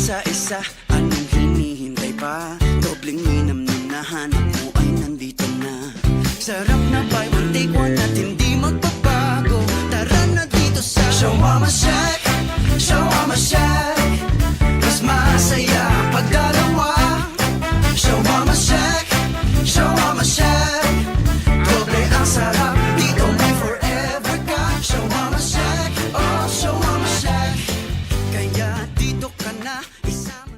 sa isa, anong hinihintay pa? Dobleng minam nung nahanap mo ay nandito na. Sarap na buy one take one at hindi magbabago. Tara na dito sa Shawarma Shack, Shawarma Shack. Mas masaya pag dalawa. Shawarma Shack, Shawarma Shack. Doble ang sarap, dito may forever ka. Shawarma Shack, oh Shawarma Shack. Kaya dito ka na isama.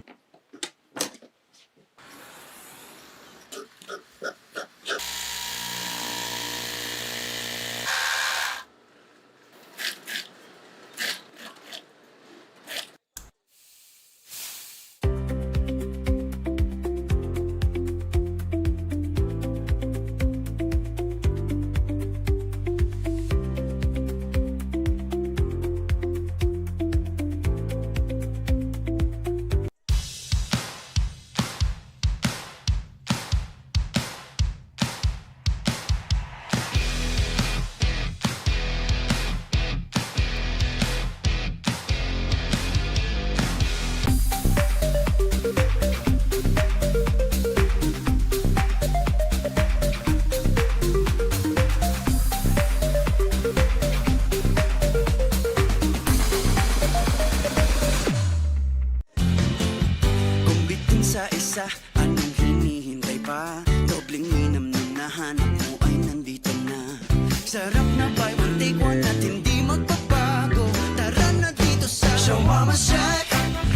Sa isa, anong hinihintay pa? Dobleng minam nung nahanap mo ay nandito na. Sarap na buy one take one at hindi magbabago. Tara na dito sa Shawarma Shack,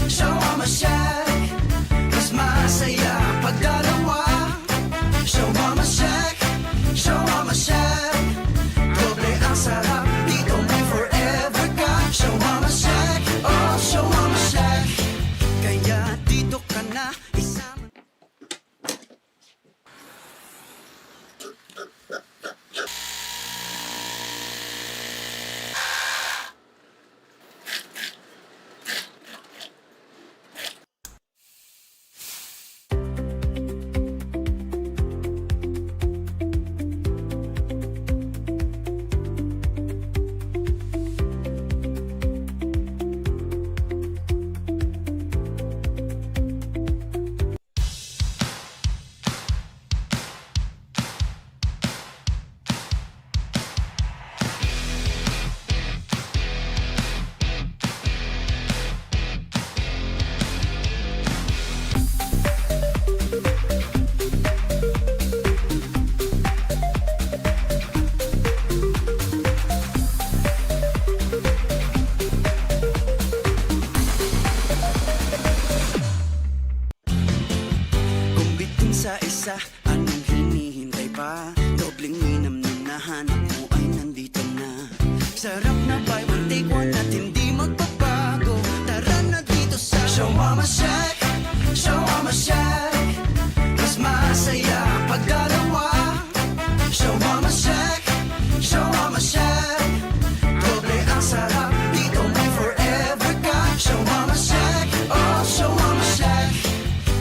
Shawarma Shack. Mas masaya pag dalawa. Shawarma Shack, Shawarma Shack. Doble ang sarap, dito may forever ka. Shawarma Shack, oh Shawarma Shack. Kaya dito ka na isama. Sa isa, anong hinihintay pa? Dobleng minam nung nahanap mo ay nandito na. Sarap na buy one take one at hindi magbabago. Tara na dito sa Shawarma Shack, Shawarma Shack. Mas masaya pag dalawa. Shawarma Shack, Shawarma Shack. Doble ang sarap, dito may forever ka. Shawarma Shack, oh Shawarma Shack.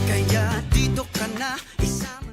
Kaya dito ka na isama.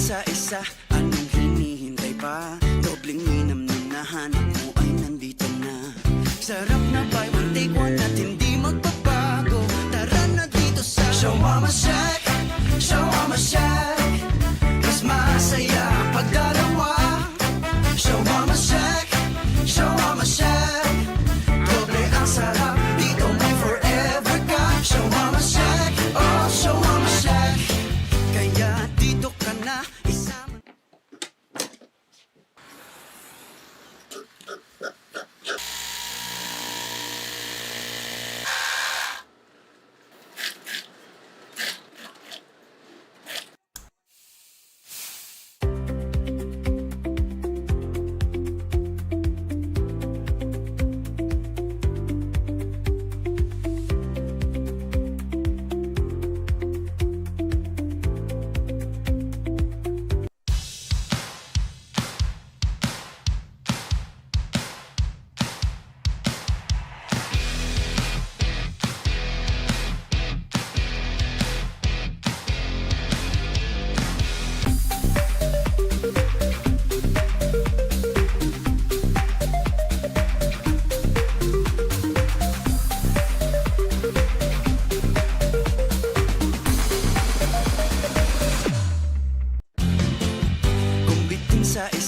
Sa isa, anong hinihintay pa? Dobleng minam nung nahanap mo ay nandito na. Sarap na buy one take one at hindi magbabago. Tara na dito sa Shawarma Shack, Shawarma Shack. Mas masaya pag dalawa. Shawarma Shack, Shawarma Shack. Doble ang sarap, dito may forever ka. Shawarma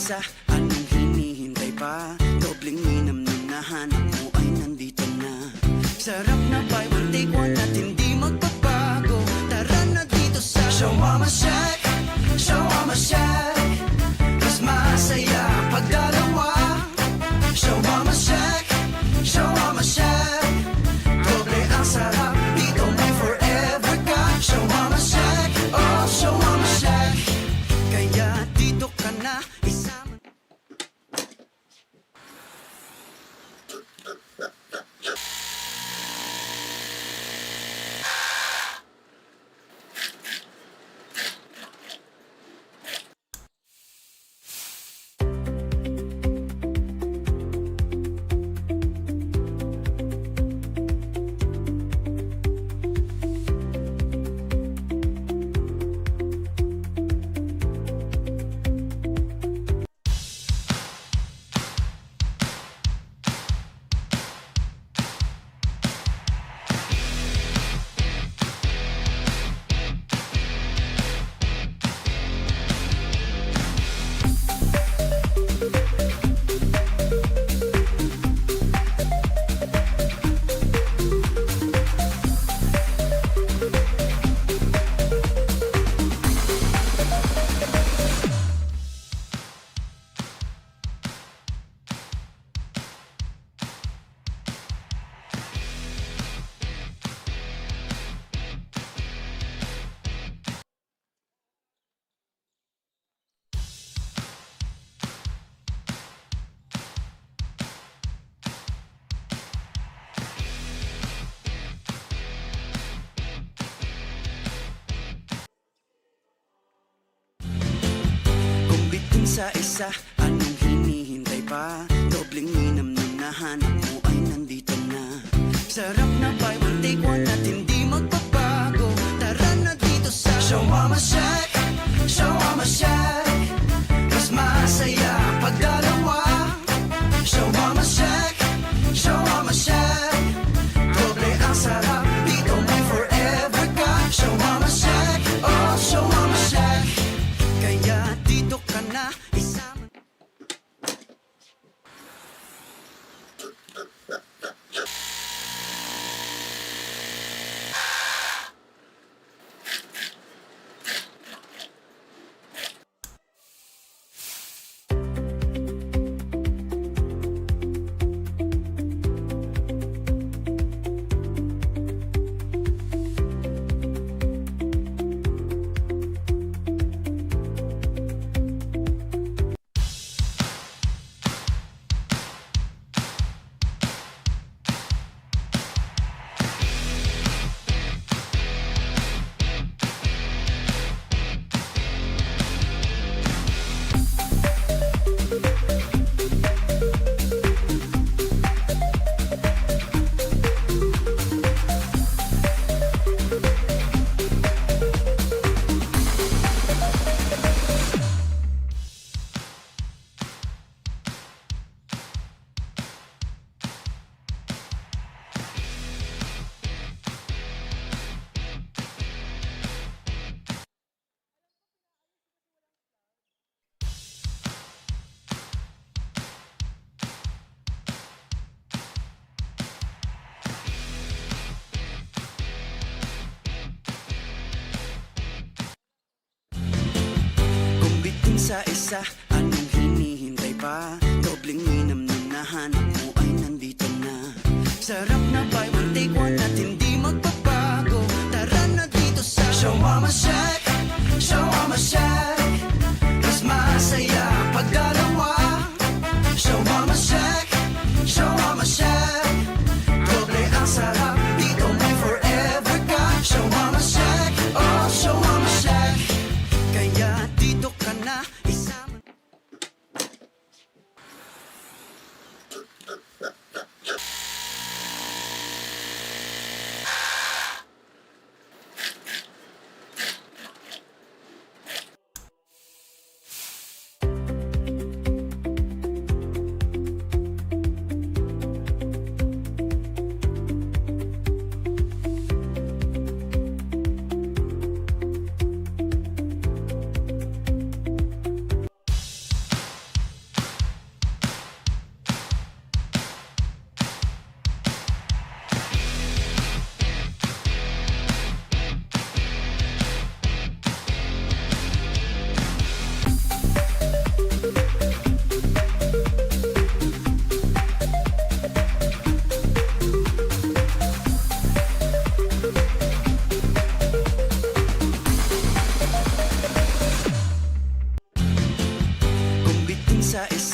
isa, anong hinihintay pa? Dobleng minam na nahanap mo ay nandito na. Sarap na buy one take one at hindi magbabago. Tara na dito sa Shawarma Shack, Shawarma Shack. Mas masaya pag dalawa. Shawarma Shack, Shawarma Shack. Doble ang sarap, dito may forever ka. Shawarma Shack, oh Shawarma Shack. Kaya dito ka na isama. Sa isa, anong hinihintay pa? Dobleng minam na nahanap mo ay nandito na. Sarap na buy one take one at hindi magbabago. Tara na dito sa Shawarma Shack, Shawarma Shack. Mas masaya pag dalawa. Shawarma Shack, Shawarma Shack. Doble ang sarap, dito may forever ka. Shawarma Shack, oh Shawarma Shack. Kaya dito ka na isama. Sa isa, anong hinihintay pa? Dobleng minam na nahanap mo ay nandito na. Sarap na buy one take one at hindi magbabago. Tara na dito sa Shawarma Shack, Shawarma Shack. Mas masaya pag dalawa. Shawarma Shack, Shawarma Shack. Doble ang sarap, dito may forever ka. Shawarma Shack, oh Shawarma Shack. Kaya dito ka na isama.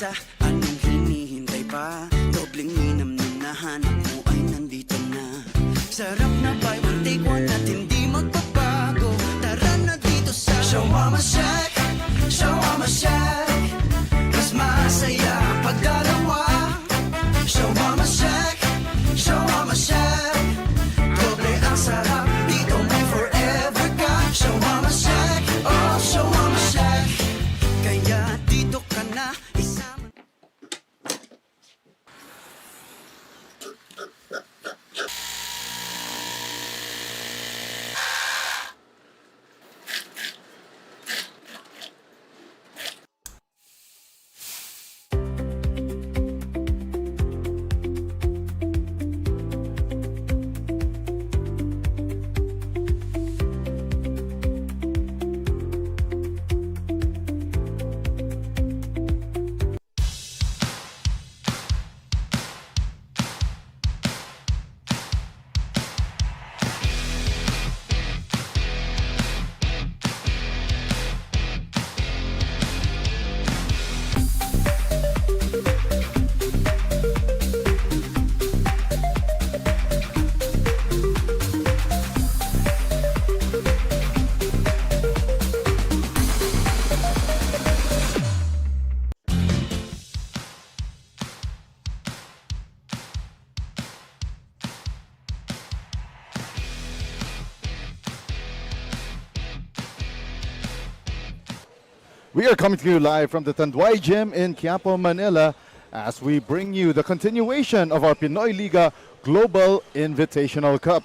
isa, anong hinihintay pa? Dobleng minam na nahanap mo ay nandito na. Sarap na buy one take one at hindi magbabago. Tara na dito sa Shawarma Shack, Shawarma Shack. Mas masaya pag dalawa. Shawarma Shack, Shawarma Shack. Doble ang sarap, dito may forever ka. Shawarma Shack, oh Shawarma Shack. Kaya dito ka na isama. We are coming to you live from the Tanduay Gym in Quiapo, Manila, as we bring you the continuation of our Pinoyliga Global Invitational Cup.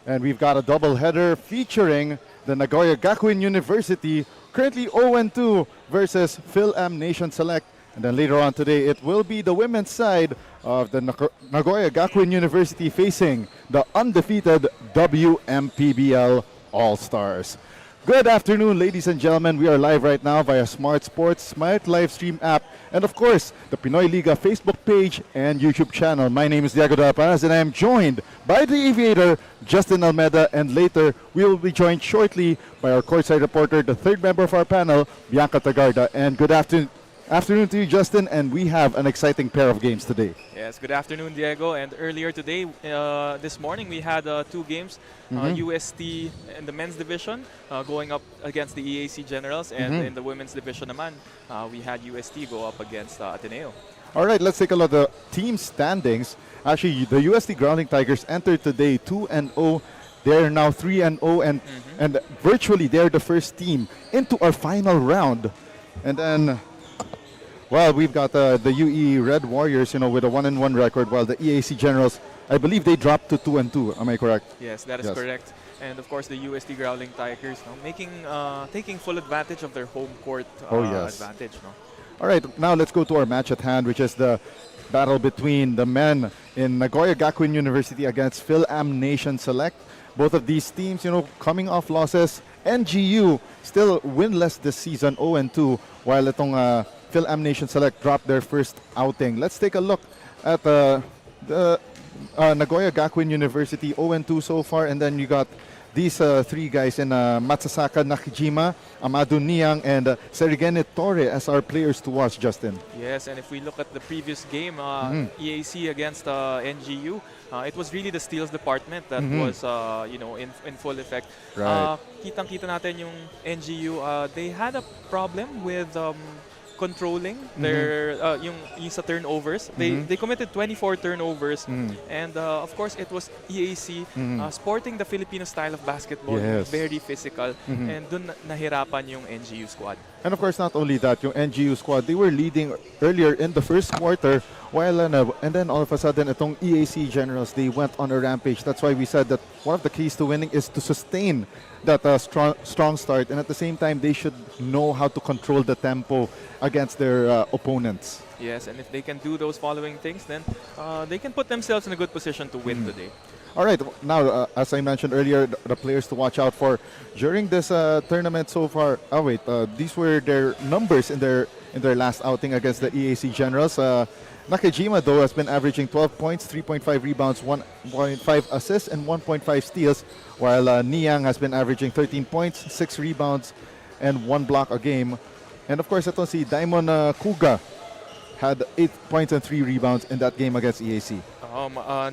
And we've got a double-header featuring the Nagoya Gakuin University, currently 0-2 versus Fil-Am Nation Select. And then later on today, it will be the women's side of the Nagoya Gakuin University facing the undefeated WMPBL All-Stars. Good afternoon, ladies and gentlemen. We are live right now via Smart Sports, Smart Live Stream app, and of course, the Pinoyliga Facebook page and YouTube channel. My name is Diego Paz, and I am joined by the aviator, Justin Almeida, and later we will be joined shortly by our courtside reporter, the third member of our panel, Bianca Tagarda. And good afternoon to you, Justin, and we have an exciting pair of games today. Yes, good afternoon, Diego. And earlier today, this morning, we had two games. UST in the men's division going up against the EAC Generals, and in the women's division naman, we had UST go up against Ateneo. All right, let's take a look at the team standings. Actually, the UST Grounding Tigers entered today 2-0. They're now 3-0, and virtually they're the first team into our final round. And then, well, we've got the UE Red Warriors, with a 1-1 record, while the EAC Generals, I believe they dropped to 2-2. Am I correct? Yes, that is correct. And of course, the UST Growling Tigers taking full advantage of their home court advantage. No? All right, now let's go to our match at hand, which is the battle between the men in Nagoya Gakuin University against Fil-Am Nation Select. Both of these teams, coming off losses. NGU still winless this season, 0-2, while itong Fil-Am Nation Select dropped their first outing. Let's take a look at the Nagoya Gakuin University, 0-2 so far, and then you got these three guys in Matsasaka Nakijima, Amadu Niang, and Serigene Torre as our players to watch, Justin. Yes, and if we look at the previous game, EAC against NGU, it was really the steals department that was in full effect. Right. Kitang-kita natin yung NGU, they had a problem with controlling their yung sa turnovers. They committed 24 turnovers, and of course it was EAC sporting the Filipino style of basketball, very physical, and dun nahirapan yung NGU squad. And of course, not only that, yung NGU squad, they were leading earlier in the first quarter, while and then all of a sudden, itong EAC Generals, they went on a rampage. That's why we said that one of the keys to winning is to sustain that strong start, and at the same time, they should know how to control the tempo against their opponents. Yes, and if they can do those following things, then they can put themselves in a good position to win today. All right, now, as I mentioned earlier, the players to watch out for during this tournament so far. Oh wait, these were their numbers in their last outing against the EAC Generals. Nakajima, though, has been averaging 12 points, 3.5 rebounds, 1.5 assists, and 1.5 steals, while Niang has been averaging 13 points, 6 rebounds, and 1 block a game. And of course, ito si Daimon Kuga had 8 points and 3 rebounds in that game against EAC.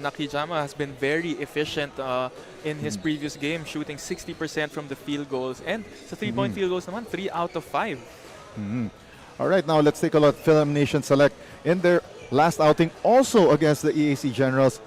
Nakijama has been very efficient in his previous game, shooting 60% from the field goals. And sa 3-point field goals naman, 3 out of 5. All right, now let's take a look at Fil-Am Nation Select in their last outing, also against the EAC Generals,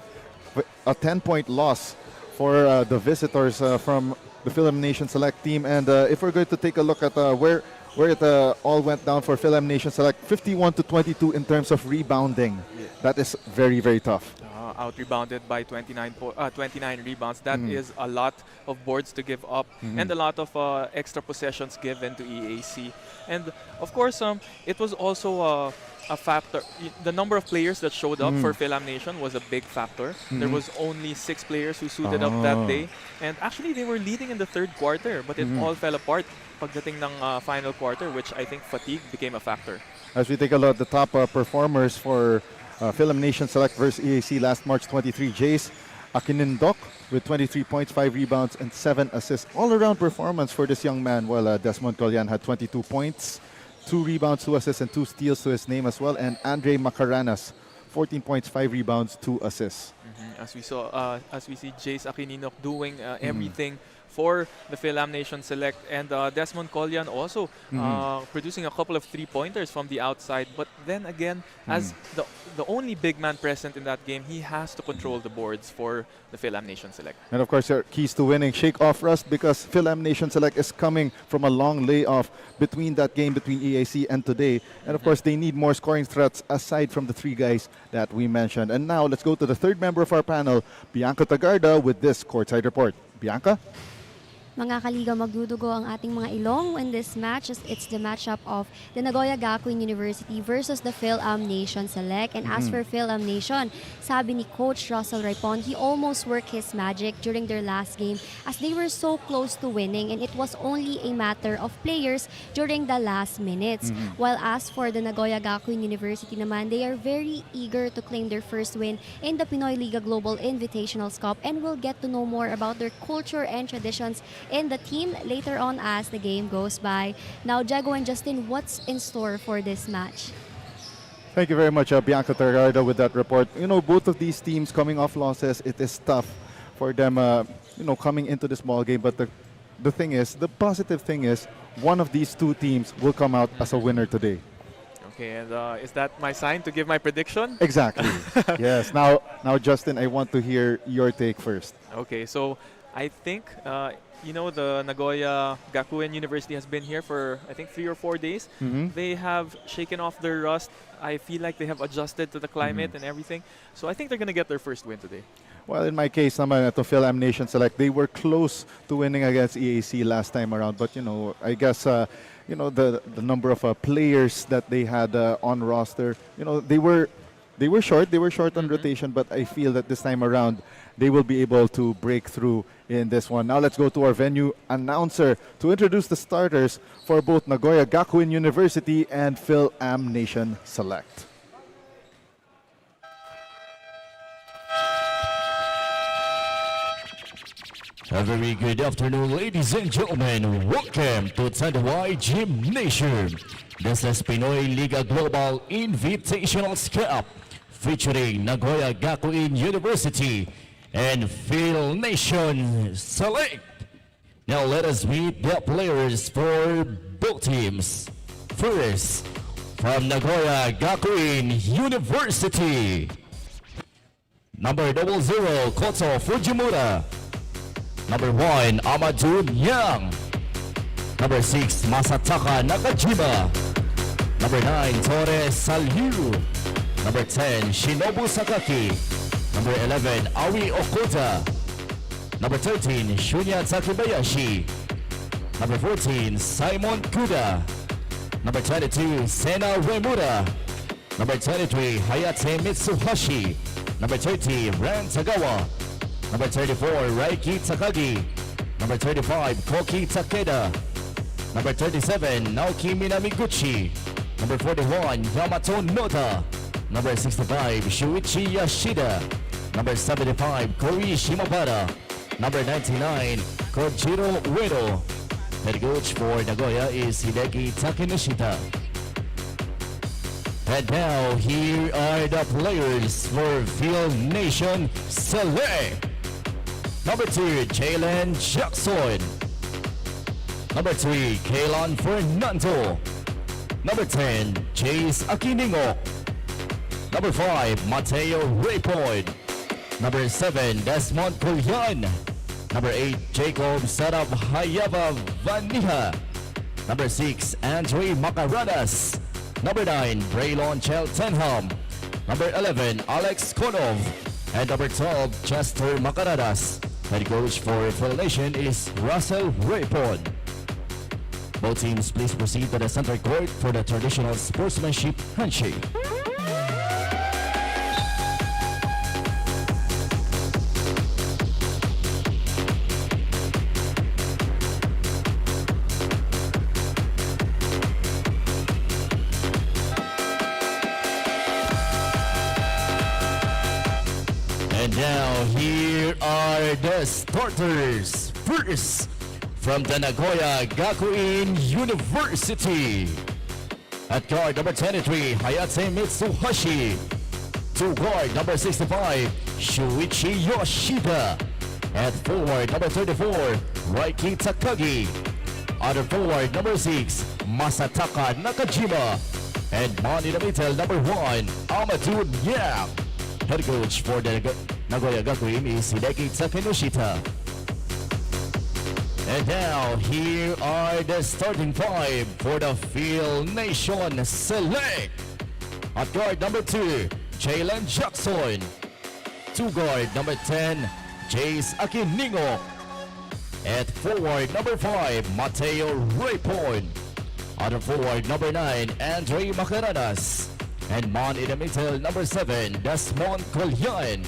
a 10-point loss for the visitors from the Fil-Am Nation Select team. And if we're going to take a look at where it all went down for Fil-Am Nation Select, 51-22 in terms of rebounding. Yeah. That is very, very tough. Out-rebounded by 29 rebounds. That is a lot of boards to give up and a lot of extra possessions given to EAC. And of course, it was also a factor. The number of players that showed up for Fil-Am Nation was a big factor. There was only 6 players who suited up that day. And actually, they were leading in the third quarter, but it all fell apart pagdating ng final quarter, which I think fatigue became a factor. As we take a look at the top performers for Fil-Am Nation Select versus EAC last March 23, Jace Akinindok with 23 points, 5 rebounds, and 7 assists. All-around performance for this young man, while Desmond Colyan had 22 points, 2 rebounds, 2 assists, and 2 steals to his name as well. And Andre Macaranas, 14 points, 5 rebounds, 2 assists. As we see Jace Akinindok doing everything for the Fil-Am Nation Select, and Desmond Colyan also producing a couple of 3-pointers from the outside. But then again, as the only big man present in that game, he has to control the boards for the Fil-Am Nation Select. And of course, your keys to winning, shake off rust, because Fil-Am Nation Select is coming from a long layoff between that game between EAC and today. And of course, they need more scoring threats aside from the 3 guys that we mentioned. And now let's go to the third member of our panel, Bianca Tagarda, with this courtside report. Bianca? Mga kaliga, magdudugo ang ating mga ilong in this match. It's the matchup of the Nagoya Gakuin University versus the Fil-Am Nation Select. And as for Fil-Am Nation, sabi ni Coach Russell Ripon, he almost worked his magic during their last game as they were so close to winning, and it was only a matter of players during the last minutes. While as for the Nagoya Gakuin University naman, they are very eager to claim their first win in the Pinoyliga Global Invitationals Cup, and we'll get to know more about their culture and traditions in the team later on as the game goes by. Now, Jago and Justin, what's in store for this match? Thank you very much, Bianca Tagarda, with that report. You know, both of these teams coming off losses, it is tough for them, coming into this ball game. But the thing is, the positive thing is, one of these 2 teams will come out as a winner today. Okay, and is that my sign to give my prediction? Exactly. Yes. Now, Justin, I want to hear your take first. Okay, so I think the Nagoya Gakuin University has been here for, I think, 3 or 4 days. They have shaken off their rust. I feel like they have adjusted to the climate and everything. So I think they're going to get their first win today. Well, in my case, naman, to Fil-Am Nation Select, they were close to winning against EAC last time around. But, I guess, the number of players that they had on roster, they were short. They were short on rotation, but I feel that this time around, they will be able to break through in this one. Now let's go to our venue announcer to introduce the starters for both Nagoya Gakuin University and Fil-Am Nation Select. A very good afternoon, ladies and gentlemen. Welcome to Tanduay Gym Nation. This is Pinoyliga Global Invitationals Cup featuring Nagoya Gakuin University and Fil-Am Nation Select. Now let us meet the players for both teams. First, from Nagoya Gakuin University, number 00, Koto Fujimura. Number 1, Amadou Yang. Number 6, Masataka Nakajima. Number 9, Torres Salyu. Number 10, Shinobu Sakaki. Number 11, Aoi Okuda. Number 13, Shunya Takebayashi. Number 14, Simon Kuda. Number 22, Sena Uemura. Number 23, Hayate Mitsuhashi. Number 30, Ran Tagawa. Number 34, Raiki Takagi. Number 35, Koki Takeda. Number 37, Naoki Minamiguchi. Number 41, Yamato Noda. Number 65, Shuichi Yashida. Number 75, Koi Shimabara. Number 99, Kojiro Uedo. Head coach for Nagoya is Hideki Takenishita. And now, here are the players for Fil-Nation Select. Number 2, Jalen Jackson. Number 3, Kaelan Fernando. Number 10, Jace Akiningo. Number 5, Mateo Raypoint. Number 7, Desmond Kulyan. Number 8, Jacob Sarab Hayaba Vaniha. Number 6, Andre Macaradas. Number 9, Braylon Cheltenham. Number 11, Alex Konov. And number 12, Chester Macaradas. Head coach for Fil-Nation is Russell Raypon. Both teams please proceed to the center court for the traditional sportsmanship handshake. And now, here are the starters. First, from the Nagoya Gakuin University. At guard number 23, Hayate Mitsuhashi. To guard number 65, Shuichi Yoshida. At forward number 34, Raiki Takagi. Other forward number 6, Masataka Nakajima. And man in the middle number 1, Amadou Nyang. Head coach for the Nagoya Gakuin is Hideki Takenoshita. And now, here are the starting five for the Fil-Nation Select. At guard number 2, Jalen Jackson. To guard number 10, Jace Akiningo. At forward number 5, Mateo Raypon. Other forward number 9, Andre Macaradas. And man in the middle, number 7, Desmond Kulyan.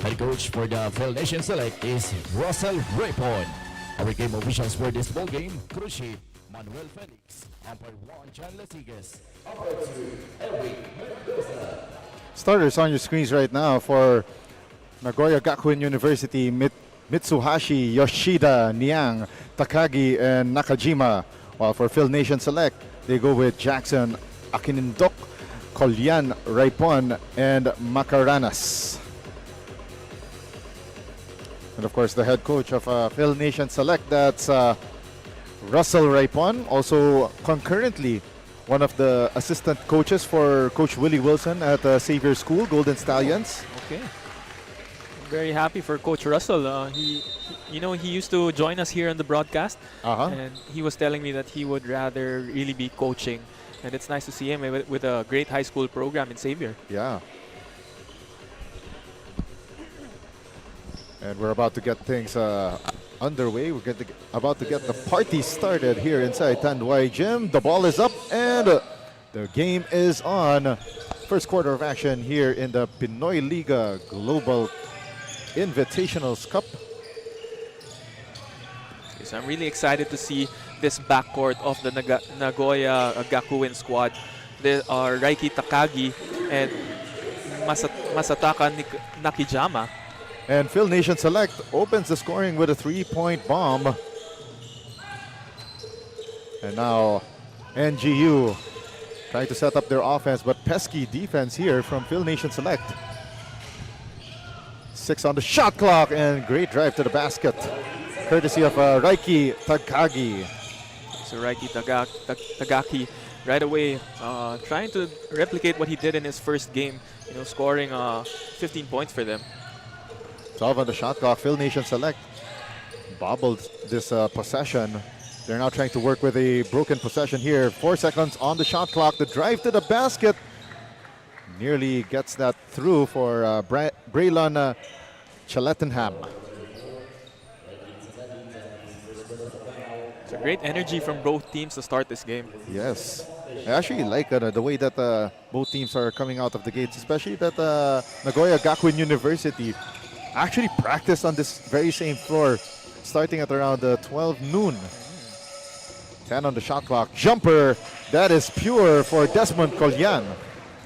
Head coach for the Fil-Nation Select is Russell Raypon. Our game officials for this ball game, Cruci, Manuel Felix, umpire 1, John Lasigas, umpire 2, Eric Mendoza. Starters on your screens right now for Nagoya Gakuin University, Mitsuhashi, Yoshida, Niang, Takagi, and Nakajima. While for Fil-Nation Select, they go with Jackson, Akinindok, Kolyan, Raipon, and Macaranas. And of course, the head coach of Fil-Nation Select, that's Russell Raipon, also concurrently one of the assistant coaches for Coach Willie Wilson at Xavier School, Golden Stallions. Okay. I'm very happy for Coach Russell. He used to join us here on the broadcast, and he was telling me that he would rather really be coaching. And it's nice to see him with a great high school program in Xavier. Yeah. And we're about to get things underway. We're about to get the party started here inside Tanduay Gym. The ball is up and the game is on. First quarter of action here in the Pinoyliga Global Invitationals Cup. Okay, so I'm really excited to see this backcourt of the Nagoya Gakuin squad. There are Raiki Takagi and Masataka Nakijama. And Fil-Nation Select opens the scoring with a 3-point bomb. And now NGU trying to set up their offense, but pesky defense here from Fil-Nation Select. 6 on the shot clock and great drive to the basket, courtesy of Raiki Takagi. So Raiki Tagaki right away trying to replicate what he did in his first game, scoring 15 points for them. 12 on the shot clock. Fil-Nation Select bobbled this possession. They're now trying to work with a broken possession here. 4 seconds on the shot clock. The drive to the basket nearly gets that through for Braylon Cheltenham. It's a great energy from both teams to start this game. Yes. I actually like the way that both teams are coming out of the gates, especially that Nagoya Gakuin University actually practiced on this very same floor starting at around 12 noon. 10 on the shot clock. Jumper, that is pure for Desmond Kolyan.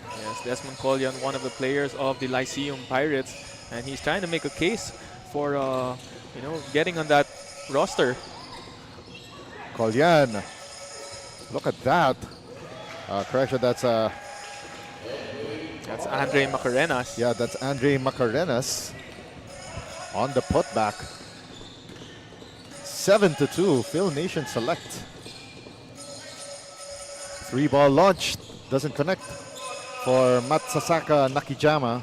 Yes, Desmond Kolyan, one of the players of the Lyceum Pirates, and he's trying to make a case for getting on that roster. Kolyan, look at that. Correction, that's That's Andre Macarenas. Yeah, that's Andre Macarenas on the putback. 7-2, Phil Nation select. 3-ball launch, doesn't connect for Matsasaka Nakijama.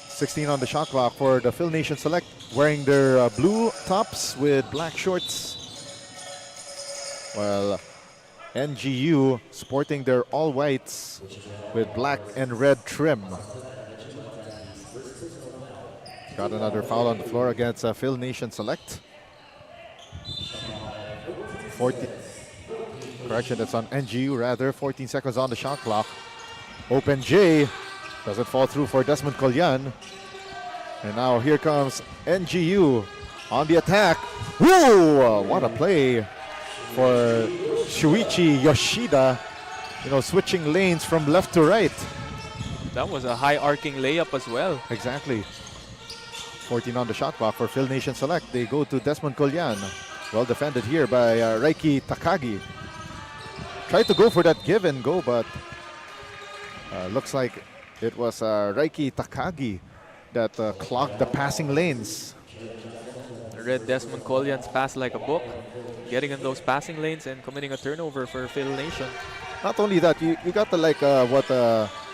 16 on the shot clock for the Phil Nation select, wearing their blue tops with black shorts. Well, NGU sporting their all whites with black and red trim. Got another foul on the floor against Phil Nation select. 14. Correction, that's on NGU rather. 14 seconds on the shot clock. Open J. Doesn't fall through for Desmond Colyan. And now here comes NGU on the attack. Woo! What a play for Shuichi Yoshida. You know, switching lanes from left to right. That was a high arcing layup as well. Exactly. 14 on the shot clock for Phil Nation select. They go to Desmond Colyan. Well defended here by Reiki Takagi. Tried to go for that give and go, but looks like it was Reiki Takagi that clogged the passing lanes. I read Desmond Colyan's pass like a book, getting in those passing lanes and committing a turnover for Phil Nation. Not only that, you got the what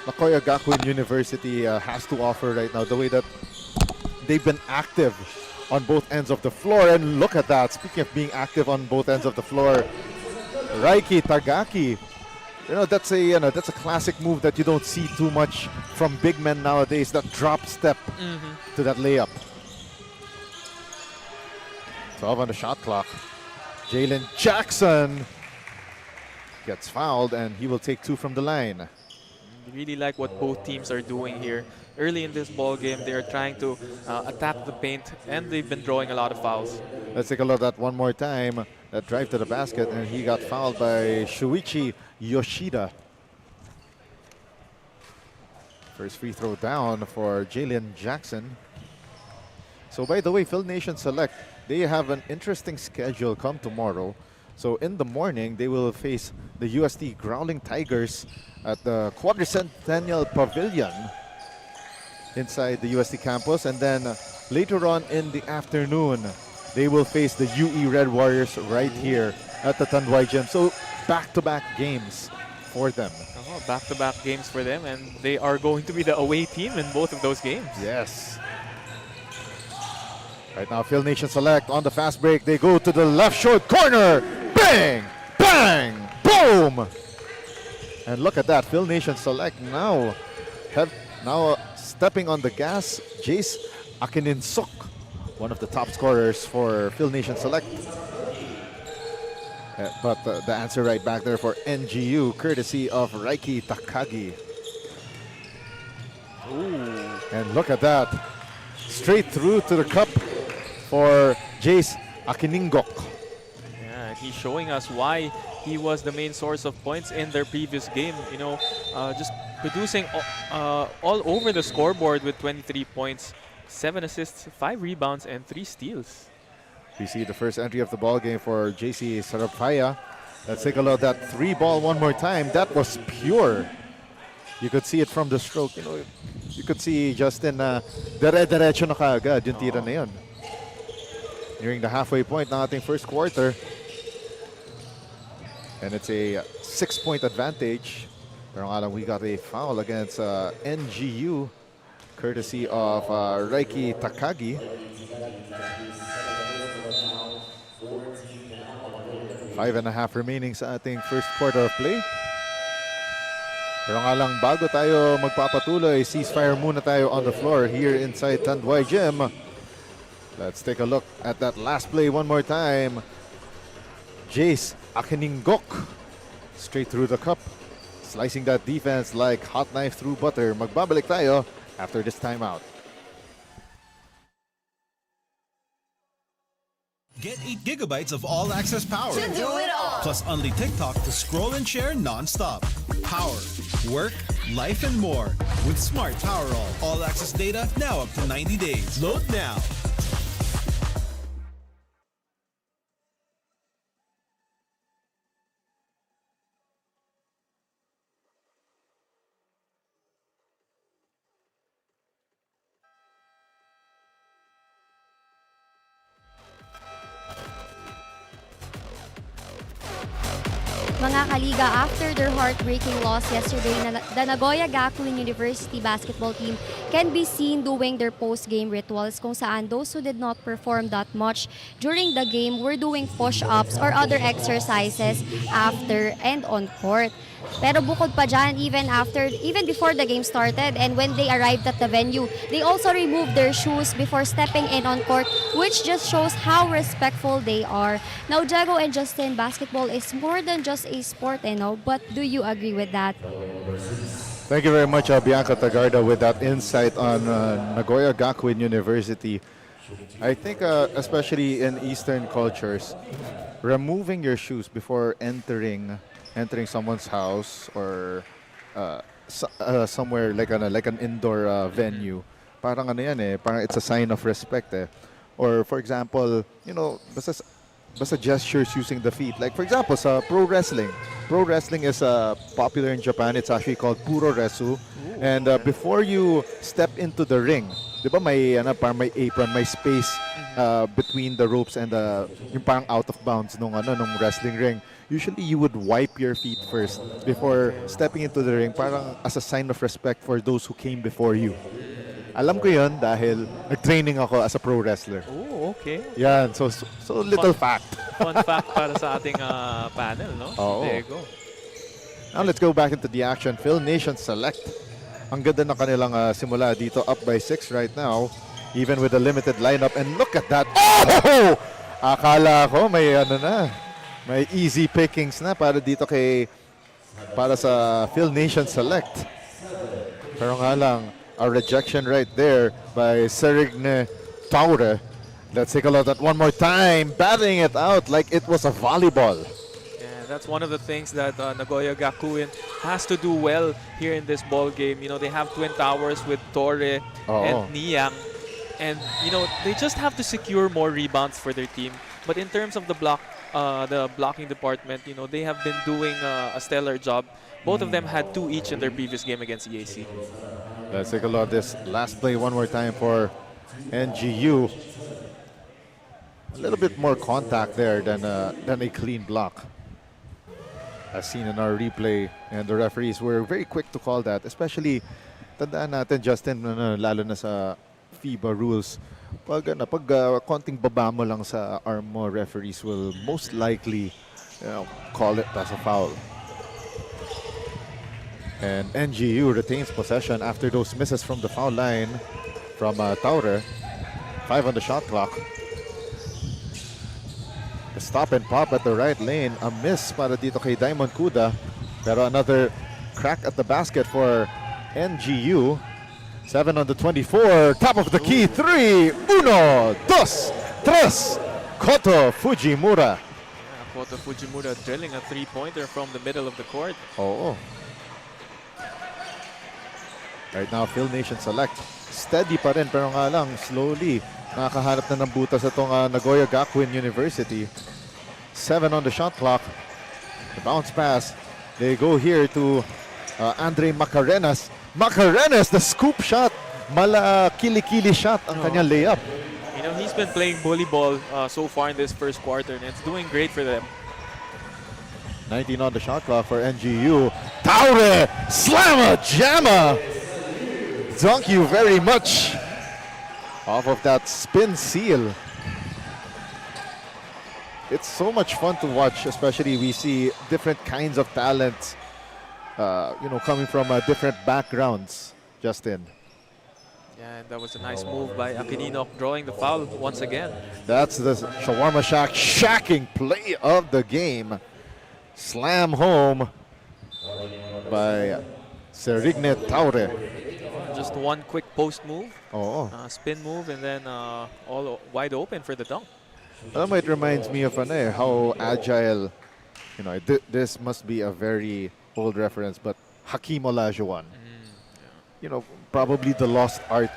Nagoya Gakuin University has to offer right now, the way that they've been active on both ends of the floor. And look at that, speaking of being active on both ends of the floor, Reiki Tagaki. That's a classic move that you don't see too much from big men nowadays, that drop step to that layup. 12 on the shot clock. Jalen Jackson gets fouled and he will take 2 from the line. Really like what both teams are doing here. Early in this ball game, they are trying to attack the paint, and they've been drawing a lot of fouls. Let's take a look at that one more time. That drive to the basket, and he got fouled by Shuichi Yoshida. First free throw down for Jalen Jackson. So by the way, Phil Nation select, they have an interesting schedule come tomorrow. So in the morning, they will face the UST Growling Tigers at the Quadricentennial Pavilion inside the UST campus. And then later on in the afternoon, they will face the UE Red Warriors right here at the Tanduay Gym. So back-to-back games for them. Back-to-back games for them, and they are going to be the away team in both of those games. Yes. Right now, Phil Nation select on the fast break. They go to the left short corner. Bang! Bang! Boom! And look at that, Phil Nation select now stepping on the gas. Jace Akininsuk, one of the top scorers for Phil Nation select. But the answer right back there for NGU, courtesy of Reiki Takagi. Ooh. And look at that, straight through to the cup for Jace Akiningok. Yeah, he's showing us why he was the main source of points in their previous game. Just producing all over the scoreboard with 23 points, 7 assists, 5 rebounds, and 3 steals. We see the first entry of the ball game for JC Sarapaya. Let's take a look at that 3-ball one more time. That was pure. You could see it from the stroke. You could see Justin dire-diretso na kaagad yung tira na yun. Nearing the halfway point ng ating first quarter. And it's a 6-point advantage. Pero nga lang, we got a foul against NGU, courtesy of Reiki Takagi. 5.5 remaining sa ating first quarter of play. Pero nga lang, bago tayo magpapatuloy, ceasefire muna tayo on the floor here inside Tanduay Gym. Let's take a look at that last play one more time. Jace Akiningok, straight through the cup, slicing that defense like hot knife through butter. Magbabalik tayo after this timeout. Get 8 gigabytes of all-access power. To do it all. Plus only TikTok to scroll and share non-stop. Power, work, life, and more. With Smart Power all-access data now up to 90 days. Load now. Mga kaliga, after their heartbreaking loss yesterday, the Nagoya Gakuin University basketball team can be seen doing their post-game rituals kung saan those who did not perform that much during the game were doing push-ups or other exercises after and on court. Pero bukod pa dyan, even before the game started and when they arrived at the venue, they also removed their shoes before stepping in on court, which just shows how respectful they are. Now, Jago and Justin, basketball is more than just a sport, but do you agree with that? Thank you very much, Bianca Tagarda, with that insight on Nagoya Gakuin University. I think, especially in Eastern cultures, removing your shoes before entering someone's house or somewhere like an indoor venue, parang ano yan parang it's a sign of respect Or for example, basta gestures using the feet. Like for example, sa pro wrestling. Pro wrestling is popular in Japan. It's actually called puro resu. And before you step into the ring, di ba parang may apron, may space between the ropes and yung parang out of bounds nung wrestling ring. Usually you would wipe your feet first before stepping into the ring, parang as a sign of respect for those who came before you. Alam ko yun dahil nag-training ako as a pro wrestler. Oh, okay. Yan, so little fact. Fun fact para sa ating panel, no? Oo. There you go. Now let's go back into the action. Phil Nation select. Ang ganda ng kanilang simula dito, up by 6 right now, even with a limited lineup. And look at that. Oh! Akala ko may easy pickings na para sa Phil Nation select. Pero nga lang, a rejection right there by Serigne Taure. Let's take a look at one more time, batting it out like it was a volleyball. Yeah, that's one of the things that Nagoya Gakuin has to do well here in this ball game. They have twin towers with Torre and Niyang. And, they just have to secure more rebounds for their team. But in terms of the blocking department, they have been doing a stellar job. Both of them had 2 each in their previous game against EAC. Let's take a look at this last play one more time for NGU. A little bit more contact there than a clean block, as seen in our replay, and the referees were very quick to call that. Especially, tandaan natin, Justin, lalo na sa FIBA rules, pag konting baba mo lang sa arm mo, referees will most likely call it as a foul. And NGU retains possession after those misses from the foul line from Taure. 5 on the shot clock. The stop and pop at the right lane. A miss para dito kay Diamond Kuda. Pero another crack at the basket for NGU. 7 on the 24. Top of the key. 3. 1, 2, 3. Koto Fujimura. Yeah, Koto Fujimura drilling a 3-pointer from the middle of the court. Oh. Right now, Phil Nation select. Steady pa rin, pero nga lang, slowly, nakakahanap na ng butas itong Nagoya Gakuin University. 7 on the shot clock. The bounce pass. They go here to Andre Macarenas. Macarenas, the scoop shot. Mala kili-kili shot ang kanyang layup. He's been playing bully ball so far in this first quarter, and it's doing great for them. 19 on the shot clock for NGU. Taure! Slamma! Jamma! Thank you very much. Off of that spin seal. It's so much fun to watch, especially we see different kinds of talents, coming from different backgrounds, Justin. Yeah, and that was a nice move by Aquilino, drawing the foul once again. That's the Shawarma Shack shacking play of the game. Slam home by Serigne Taure. Just one quick post move, spin move, and then all wide open for the dunk. It reminds me of how agile, this must be a very old reference, but Hakeem Olajuwon. Probably the lost art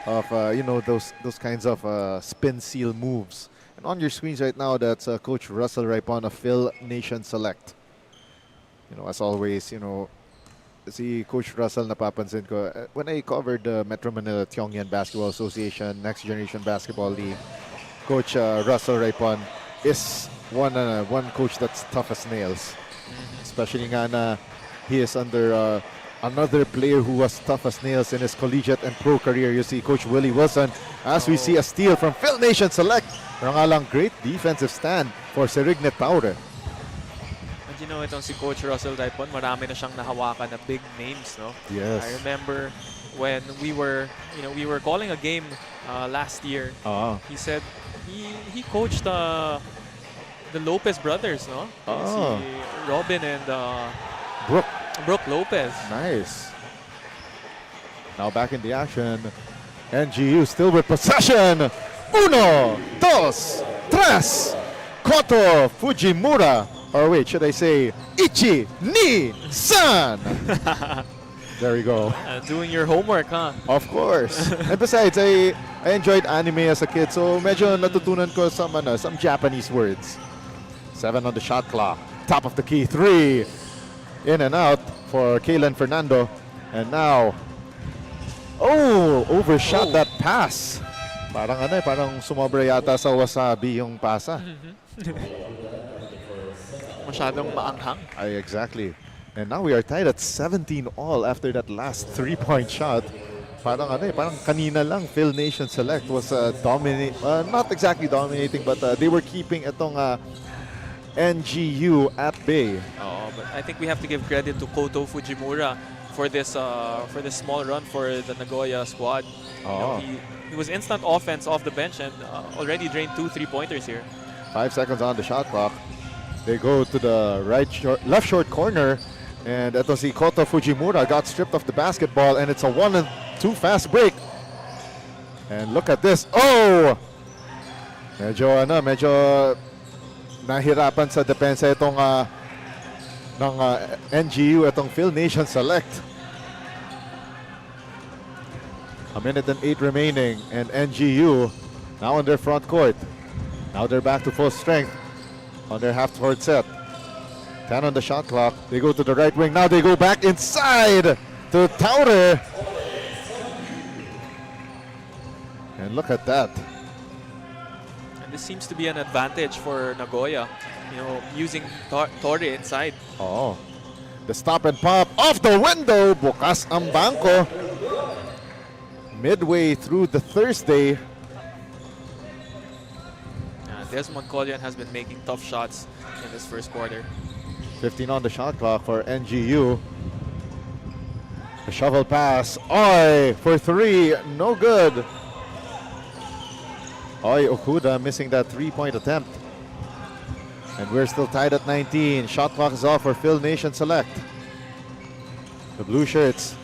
of, those kinds of spin seal moves. And on your screens right now, that's Coach Russell Raipon of Phil Nation Select. As always, si Coach Russell napapansin ko when I covered the Metro Manila Tiongyan Basketball Association Next Generation Basketball League. Coach Russell Raipon is one coach that's tough as nails. Especially nga na he is under another player who was tough as nails in his collegiate and pro career. You see Coach Willie Wilson as we see a steal from Phil Nation Select. Pero nga lang, great defensive stand for Serignet Taure. And you know, itong si Coach Russell Daipon, marami na siyang nahawakan na big names, no? Yes. I remember when we were calling a game last year. He said he coached the Lopez brothers, no? Si Robin and Brooke Lopez. Nice. Now back in the action. NGU still with possession. Uno, dos, tres. Koto Fujimura. Or wait, should I say Ichi ni San? There we go. Doing your homework, huh? Of course. And besides, I enjoyed anime as a kid, so medyo natutunan ko some Japanese words. 7 on the shot clock. Top of the key, 3. In and out for Kaylen Fernando. And now, overshot that pass. Parang sumobra yata sa wasabi yung pasa. Masyadong maanghang. Exactly. And now we are tied at 17 all after that last 3-point shot. Parang kanina lang Phil Nation Select was not exactly dominating, but they were keeping itong NGU at bay. But I think we have to give credit to Koto Fujimura for this small run for the Nagoya squad. You know, he was instant offense off the bench and already drained 2 3-pointers here. 5 seconds on the shot clock. They go to the left short corner, and ito si Koto Fujimura got stripped of the basketball, and it's a 1-2 fast break. And look at this. Medyo nahirapan sa depensa itong ng NGU, itong Phil Nation Select. 1 minute and 8 remaining, and NGU now on their front court. Now they're back to full strength on their half-court set. 10 on the shot clock. They go to the right wing. Now they go back inside to Taure. And look at that. And this seems to be an advantage for Nagoya, using Torre inside. The stop and pop off the window. Bukas ang bangko. Midway through the Thursday. Desmond Collian has been making tough shots in this first quarter. 15 on the shot clock for NGU. A shovel pass. For 3. No good. Okuda missing that 3-point attempt. And we're still tied at 19. Shot clock is off for Phil Nation Select. The blue shirts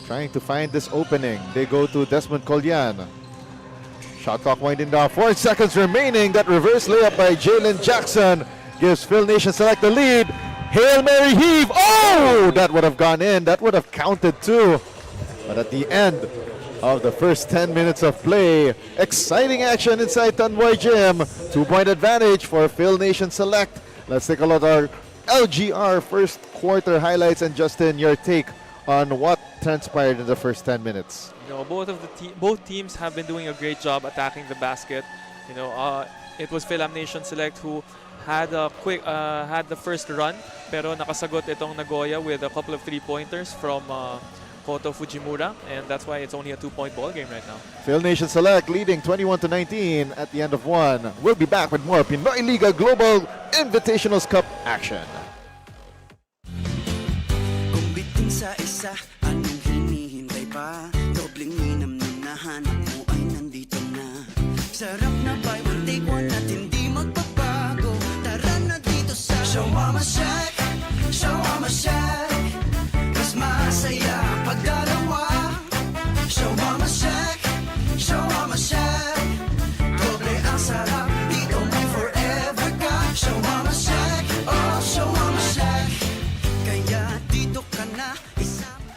trying to find this opening. They go to Desmond Collian. Shot clock winding down. 4 seconds remaining. That reverse layup by Jalen Jackson gives Phil Nation Select the lead. Hail Mary heave. That would have gone in. That would have counted too. But at the end of the first 10 minutes of play, exciting action inside Tanduay Gym. 2-point advantage for Phil Nation Select. Let's take a look at our LGR first quarter highlights. And Justin, your take on what transpired in the first 10 minutes. Both teams have been doing a great job attacking the basket. It was Fil-Am Nation Select who had the first run, pero nakasagot itong Nagoya with a couple of 3-pointers from Koto Fujimura, and that's why it's only a 2-point ball game right now. Phil Nation Select leading 21-19 at the end of 1. We'll be back with more Pinoyliga Global Invitationals Cup action. Kumbitin sa isa, anong hinihintay pa? Dobling minam na nahanap mo ay nandito na. Sarap na buy one take one at hindi magbabago. Tara na dito sa Shawarma Shack, Shawarma Shack. Mas masaya pag dalawa. Shawarma Shack, Shawarma Shack. Doble ang sarap, dito may forever ka. Shawarma Shack, oh Shawarma Shack. Kaya dito ka na isama.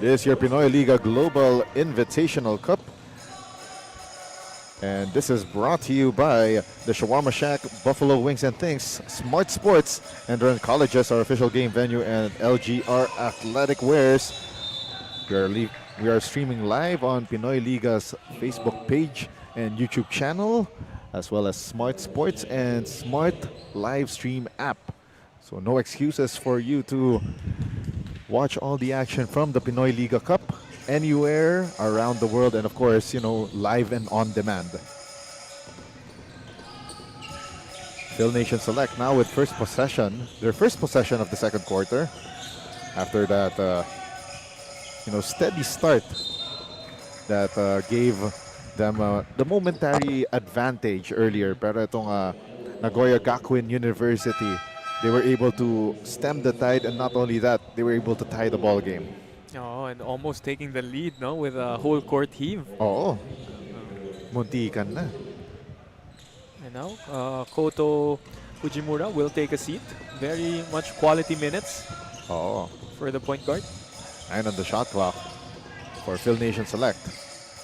This is your Pinoyliga Global Invitational Cup. And this is brought to you by the Shawarma Shack, Buffalo Wings and Things, Smart Sports, and Durham Colleges, our official game venue, and LGR Athletic Wears. We are streaming live on Pinoyliga's Facebook page and YouTube channel. as well as Smart Sports and Smart Live Stream app. So no excuses for you to watch all the action from the Pinoyliga Cup anywhere around the world, and of course, live and on demand. Phil Nation Select now with first possession, their first possession of the second quarter. After that, steady start that gave them the momentary advantage earlier. Pero itong Nagoya Gakuin University, they were able to stem the tide, and not only that, they were able to tie the ball game. Oh, and almost taking the lead, no, with a whole court heave. Oo. Muntikan na. And now, Koto Fujimura will take a seat. Very much quality minutes Oo. for the point guard. 9 on the shot clock for Phil Nation Select.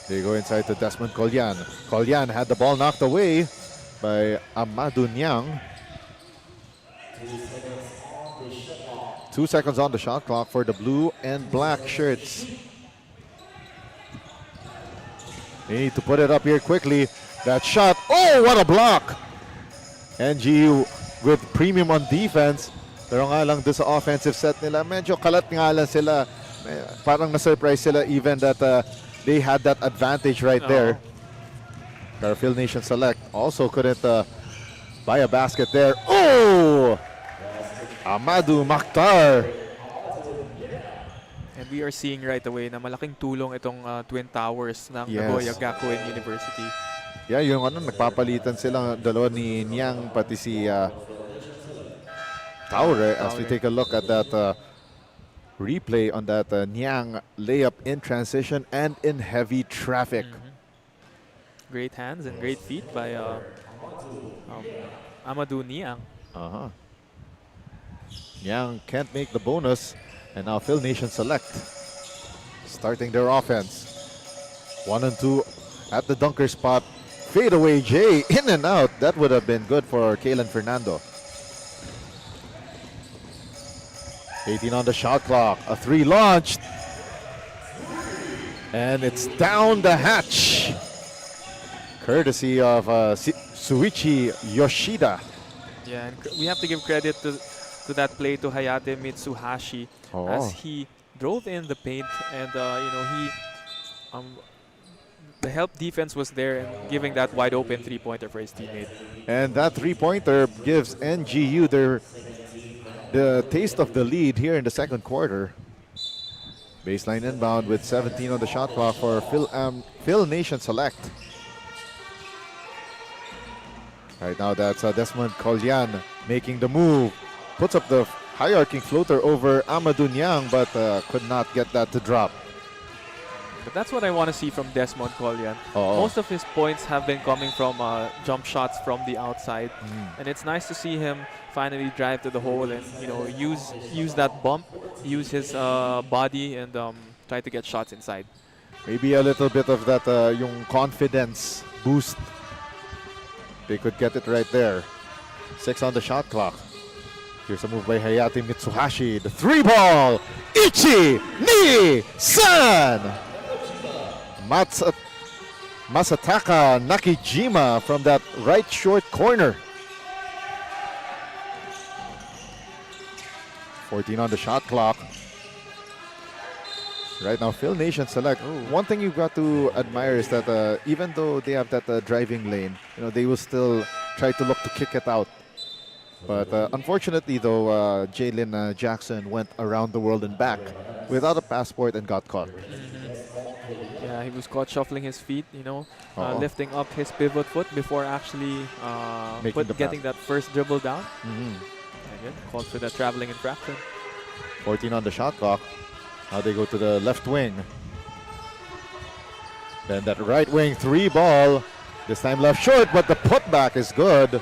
They go inside to Desmond Colyan. Colyan had the ball knocked away by Amadou Niang. 2 seconds on the shot clock for the blue and black shirts. They need to put it up here quickly. That shot, oh, what a block! NGU with premium on defense. Pero nga lang doon sa offensive set nila, medyo kalat nga lang sila. Parang na-surprise sila even that they had that advantage right there. Pero Phil Nation Select also couldn't buy a basket there. Oh! Amadou Makhtar. And we are seeing right away na malaking tulong itong Twin Towers ng Yes. Nagoya Gakuin University. Yeah, yung nagpapalitan sila dalawa ni Niang pati si Taure. As we take a look at that replay on that Niang layup in transition and in heavy traffic. Great hands and great feet by Amadou Niang. Niang can't make the bonus, and now Phil Nation Select starting their offense. 1 and 2 at the dunker spot. Fade away Jay, in and out. That would have been good for Kalen Fernando. 18 on the shot clock. A 3 launched. And it's down the hatch. Courtesy of Suichi Yoshida. Yeah, and we have to give credit to that play to Hayate Mitsuhashi as he drove in the paint, and the help defense was there and giving that wide open three-pointer for his teammate. And that three-pointer gives NGU the taste of the lead here in the second quarter. Baseline inbound with 17 on the shot clock for Phil Nation Select. Right now that's Desmond Colyan making the move. Puts up the high arcing floater over Amadou Niang, but could not get that to drop. But that's what I want to see from Desmond Colyan. Most of his points have been coming from jump shots from the outside, and it's nice to see him finally drive to the hole and use that bump, use his body, and try to get shots inside. Maybe a little bit of that yung confidence boost. They could get it right there. 6 on the shot clock. Here's a move by Hayate Mitsuhashi. The 3-ball. Ichi ni San. Masataka Nakijima from that right short corner. 14 on the shot clock. Right now, Phil Nation Select. One thing you've got to admire is that even though they have that driving lane, they will still try to look to kick it out. But unfortunately, though, Jalen Jackson went around the world and back without a passport and got caught. Yeah, he was caught shuffling his feet, lifting up his pivot foot before actually getting that first dribble down. Again, called for the traveling infraction. 14 on the shot clock. Now they go to the left wing. Then that right wing 3-ball. This time left short, but the putback is good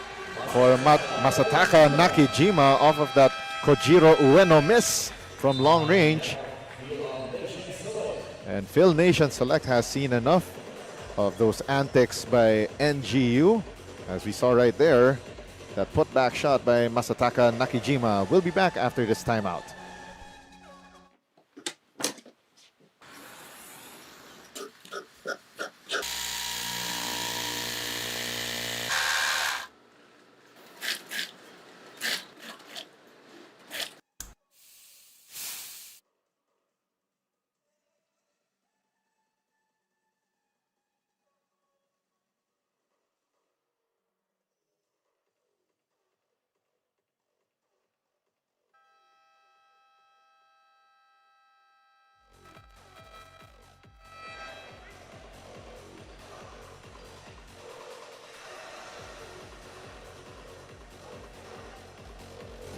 for Masataka Nakijima off of that Kojiro Ueno miss from long range. And Phil Nation Select has seen enough of those antics by NGU. As we saw right there, that putback shot by Masataka Nakijima. Will be back after this timeout.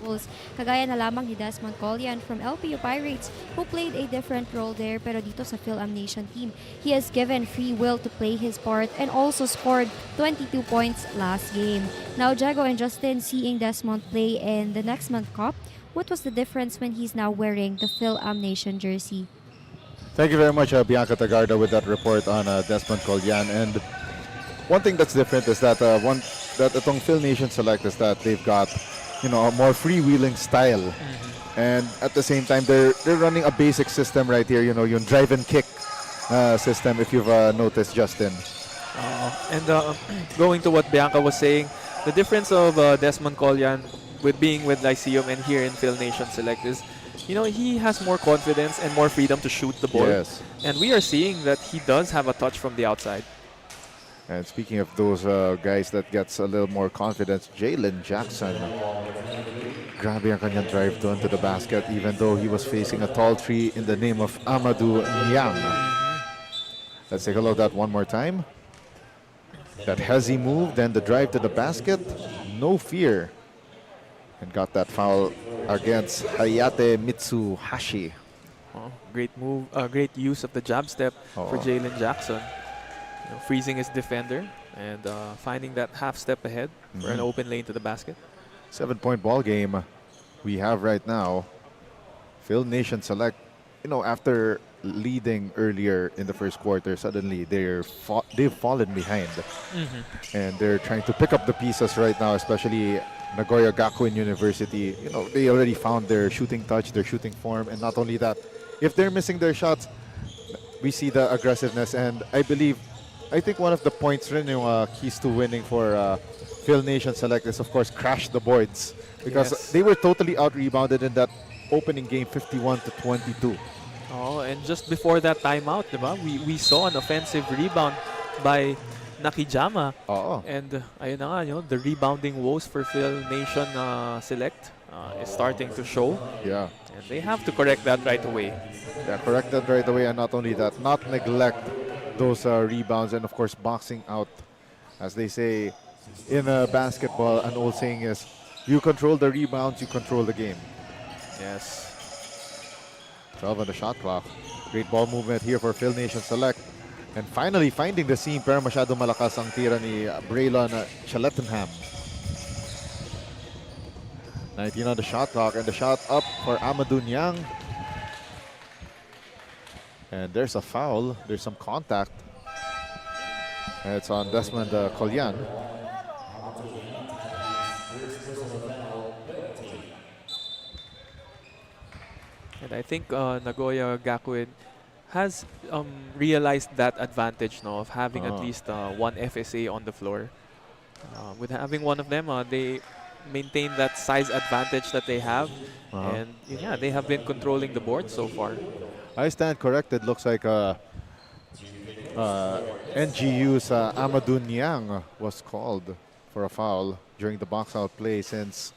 goals. Kagaya na lamang ni Desmond Collian from LPU Pirates who played a different role there, pero dito sa Fil-Am Nation team, he has given free will to play his part and also scored 22 points last game. Now, Jago and Justin, seeing Desmond play in the next month cup, what was the difference when he's now wearing the Fil-Am Nation jersey? Thank you very much, Bianca Tagarda, with that report on Desmond Collian. And one thing that's different is that itong Phil Nation Select is that they've got, a more freewheeling style, and at the same time they're running a basic system right here. Yung drive and kick system. If you've noticed, Justin. And going to what Bianca was saying, the difference of Desmond Collian with being with Lyceum and here in Phil Nation Select is, he has more confidence and more freedom to shoot the ball. Yes. And we are seeing that he does have a touch from the outside. And speaking of those guys that gets a little more confidence, Jalen Jackson. Grabe ang kanyang drive doon to the basket, even though he was facing a tall tree in the name of Amadou Niang. Let's take a look at that one more time. That hezzy move, then the drive to the basket, no fear. And got that foul against Hayate Mitsuhashi. Great move, great use of the jab step for Jalen Jackson. Freezing his defender and finding that half step ahead for an open lane to the basket. 7-point ball game we have right now. Phil Nation Select, after leading earlier in the first quarter, suddenly they've fallen behind. And they're trying to pick up the pieces right now, especially Nagoya Gakuin University. They already found their shooting touch, their shooting form, and not only that, if they're missing their shots, we see the aggressiveness. And I think one of the points rin yung keys to winning for Phil Nation Select is, of course, crash the boards, because they were totally out-rebounded in that opening game, 51-22. And just before that timeout, diba, we saw an offensive rebound by Nakijama. And ayun na nga, the rebounding woes for Phil Nation Select is starting to show. Yeah. And they have to correct that right away. Yeah, correct that right away, and not only that, not neglect those rebounds, and of course boxing out. As they say in basketball, an old saying is, you control the rebounds, you control the game. Yes. 12 on the shot clock. Great ball movement here for Phil Nation Select. And finally finding the seam, pero masyado malakas ang tira ni Braylon Chalettenham. 19 on the shot clock, and the shot up for Amadou Niang. And there's a foul. There's some contact. And it's on Desmond Collian. And I think Nagoya Gakuin has realized that advantage of having at least one FSA on the floor. With having one of them, they maintain that size advantage that they have. And yeah, they have been controlling the board so far. I stand corrected. Looks like NGU's Amadou Niang was called for a foul during the box out play. Since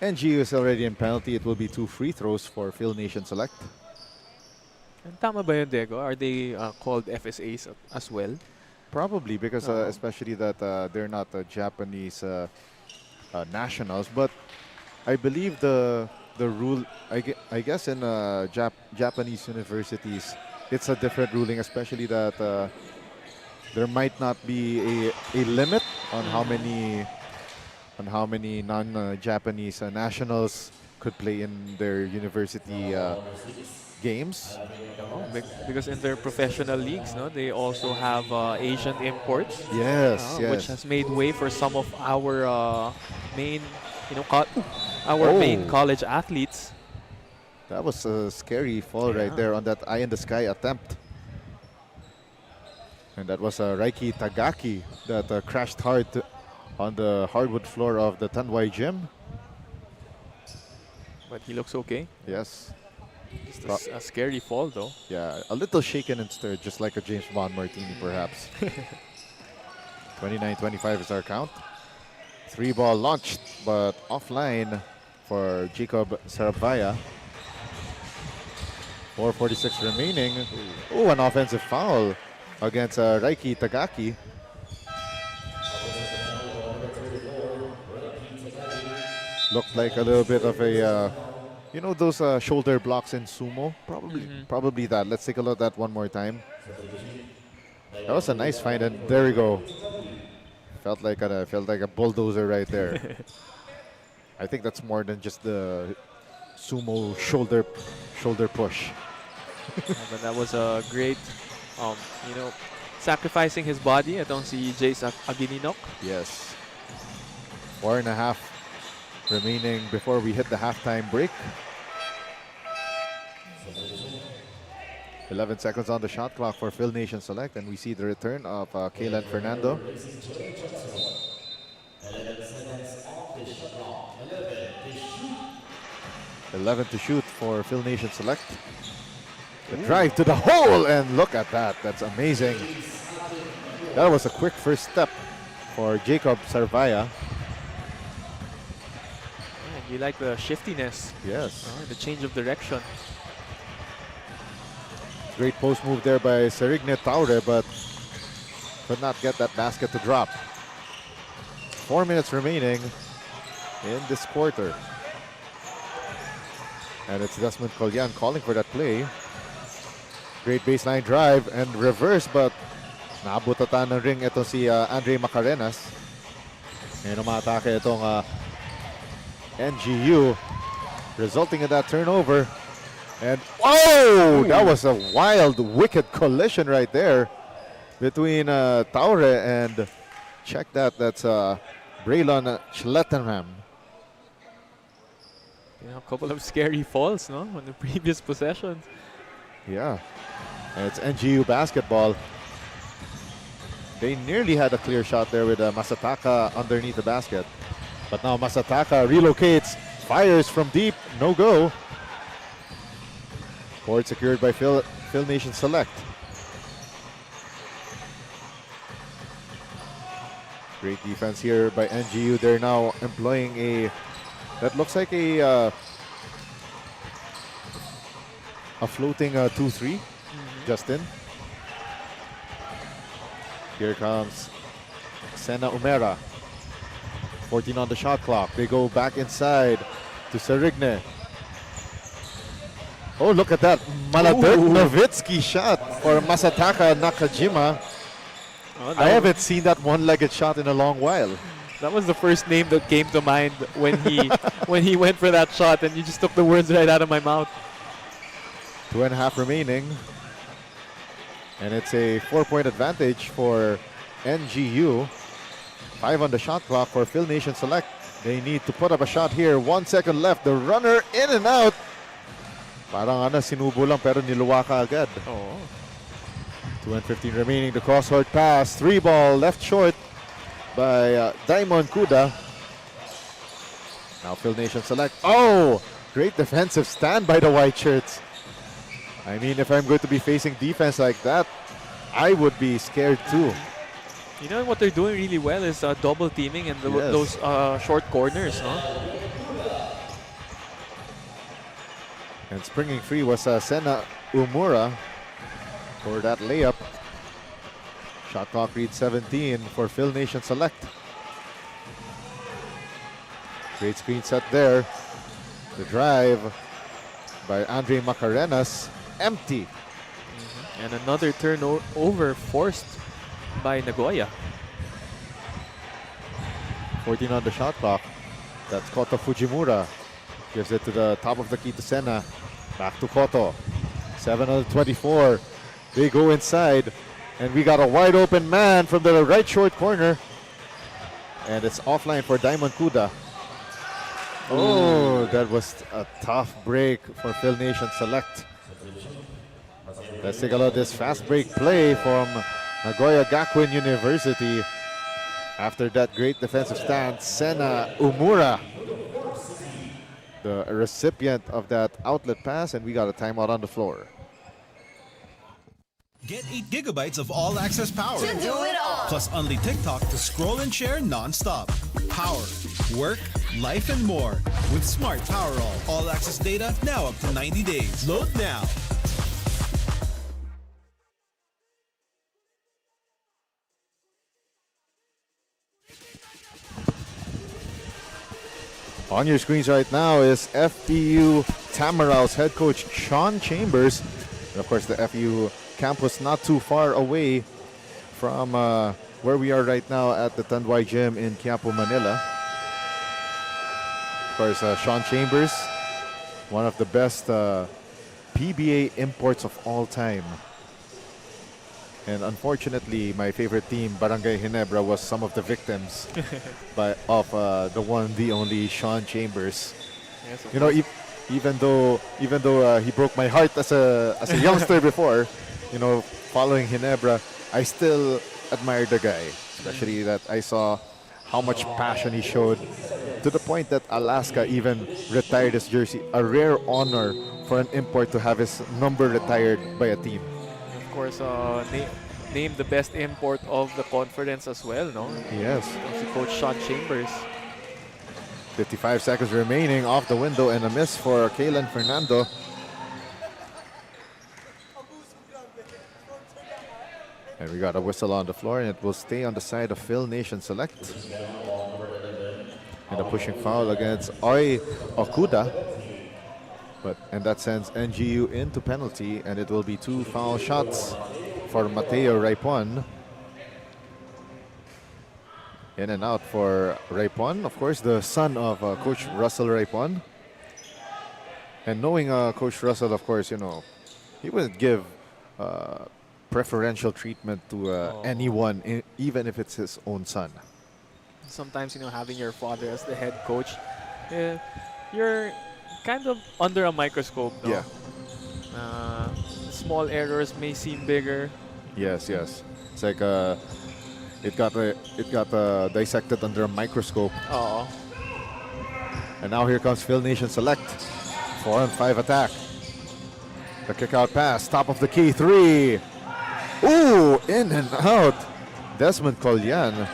NGU is already in penalty, it will be 2 free throws for Phil Nation Select. And tama ba yun, Diego? Are they called FSAs as well? Probably, because especially that they're not Japanese nationals. But I believe the rule, I guess in Japanese universities, it's a different ruling, especially that there might not be a limit on how many non-Japanese nationals could play in their university games. Because in their professional leagues, they also have Asian imports. Yes, yes. Which has made way for some of our main, main college athletes. That was a scary fall right there on that eye-in-the-sky attempt. And that was Raiki Tagaki that crashed hard on the hardwood floor of the Tanduay Gym. But he looks okay. Yes. Just a scary fall, though. Yeah, a little shaken and stirred, just like a James Bond martini, perhaps. 29-25 is our count. 3-ball launched, but offline for Jacob Sarabaya. 4:46 remaining. Oh, an offensive foul against Raiki Tagaki. Looked like a little bit of a, you know, those shoulder blocks in sumo. Probably that. Let's take a look at that one more time. That was a nice find, and there we go. Felt like a bulldozer right there. I think that's more than just the sumo shoulder push. But that was a great, you know, sacrificing his body. Itong si Jace Aguininok. Yes. 4.5 remaining before we hit the halftime break. 11 seconds on the shot clock for Phil Nation Select, and we see the return of Kaylan Fernando. 11 to shoot for Phil Nation Select. The drive to the hole, and look at that. That's amazing. That was a quick first step for Jacob Sarvaya. And you like the shiftiness, Yes. the change of direction. Great post move there by Serigne Taure, but could not get that basket to drop. 4 minutes remaining in this quarter. And it's Desmond Collian calling for that play. Great baseline drive and reverse, but naabutatan ng ring ito si Andre Macarenas. And umatake itong NGU, resulting in that turnover. And oh, that was a wild, wicked collision right there between Taure and, check that, that's Braylon Schlettenham. You know, a couple of scary falls, no, on the previous possessions. Yeah, and it's NGU basketball. They nearly had a clear shot there with Masataka underneath the basket. But now Masataka relocates, fires from deep, no go. Board secured by Phil Nation Select. Great defense here by NGU. They're now employing that looks like a floating 2-3. Justin. Here comes Sena Umera. 14 on the shot clock. They go back inside to Serigne. Oh, look at that. Maladert Novitsky shot for Masataka Nakajima. I haven't seen that one-legged shot in a long while. That was the first name that came to mind when he when he went for that shot, and you just took the words right out of my mouth. 2.5 remaining. And it's a 4-point advantage for NGU. 5 on the shot clock for Phil Nation Select. They need to put up a shot here. 1 second left. The runner in and out. Parang sinubo lang pero niluwaka agad. Oh. 2:15 remaining. The crosscourt pass. 3 ball left short by Diamond Kuda. Now Phil Nation Select. Oh! Great defensive stand by the white shirts. I mean, if I'm going to be facing defense like that, I would be scared too. You know what they're doing really well is double teaming and those short corners, no? And springing free was Sena Umura for that layup. Shot clock reads 17 for Phil Nation Select. Great screen set there. The drive by Andre Macarenas. Empty. And another turnover forced by Nagoya. 14 on the shot clock. That's Koto Fujimura. Gives it to the top of the key to Sena. Back to Koto. 7 on the 24. They go inside. And we got a wide open man from the right short corner. And it's offline for Diamond Kuda. Oh, that was a tough break for Phil Nation Select. Let's take a look at this fast break play from Nagoya Gakuin University. After that great defensive stance, Sena Umura, the recipient of that outlet pass, and we got a timeout on the floor. Get 8 gigabytes of all-access power. To do it all. Plus only TikTok to scroll and share non-stop. Power, work, life, and more. With Smart Power all-access data now up to 90 days. Load now. On your screens right now is FEU Tamaral's head coach Sean Chambers. And of course, the FEU campus not too far away from where we are right now at the Tanduay Gym in Quiapo, Manila. Of course, Sean Chambers, one of the best PBA imports of all time. And unfortunately, my favorite team, Barangay Ginebra, was some of the victims of the one, the only Sean Chambers. Yes, of You know, course. even though he broke my heart as a youngster before, you know, following Ginebra, I still admire the guy. Especially that I saw how much passion he showed, to the point that Alaska even retired his jersey. A rare honor for an import to have his number retired by a team. Of course, named the best import of the conference as well, no? Yes. Si Coach Sean Chambers. 55 seconds remaining, off the window, and a miss for Kaylan Fernando. And we got a whistle on the floor, and it will stay on the side of Phil Nation Select. And a pushing foul against Oi Okuda. And that sends NGU into penalty, and it will be 2 foul shots for Mateo Raipon. In and out for Raipon, of course, the son of Coach Russell Raipon. And knowing Coach Russell, of course, you know, he would give preferential treatment to anyone, even if it's his own son. Sometimes, you know, having your father as the head coach, you're kind of under a microscope, no? Yeah. Small errors may seem bigger. Yes, yes. It's like it got dissected under a microscope. Oo. And now here comes Phil Nation Select. 4-on-5 attack. The kick out pass, top of the key, 3. Ooh, in and out. Desmond Colyan.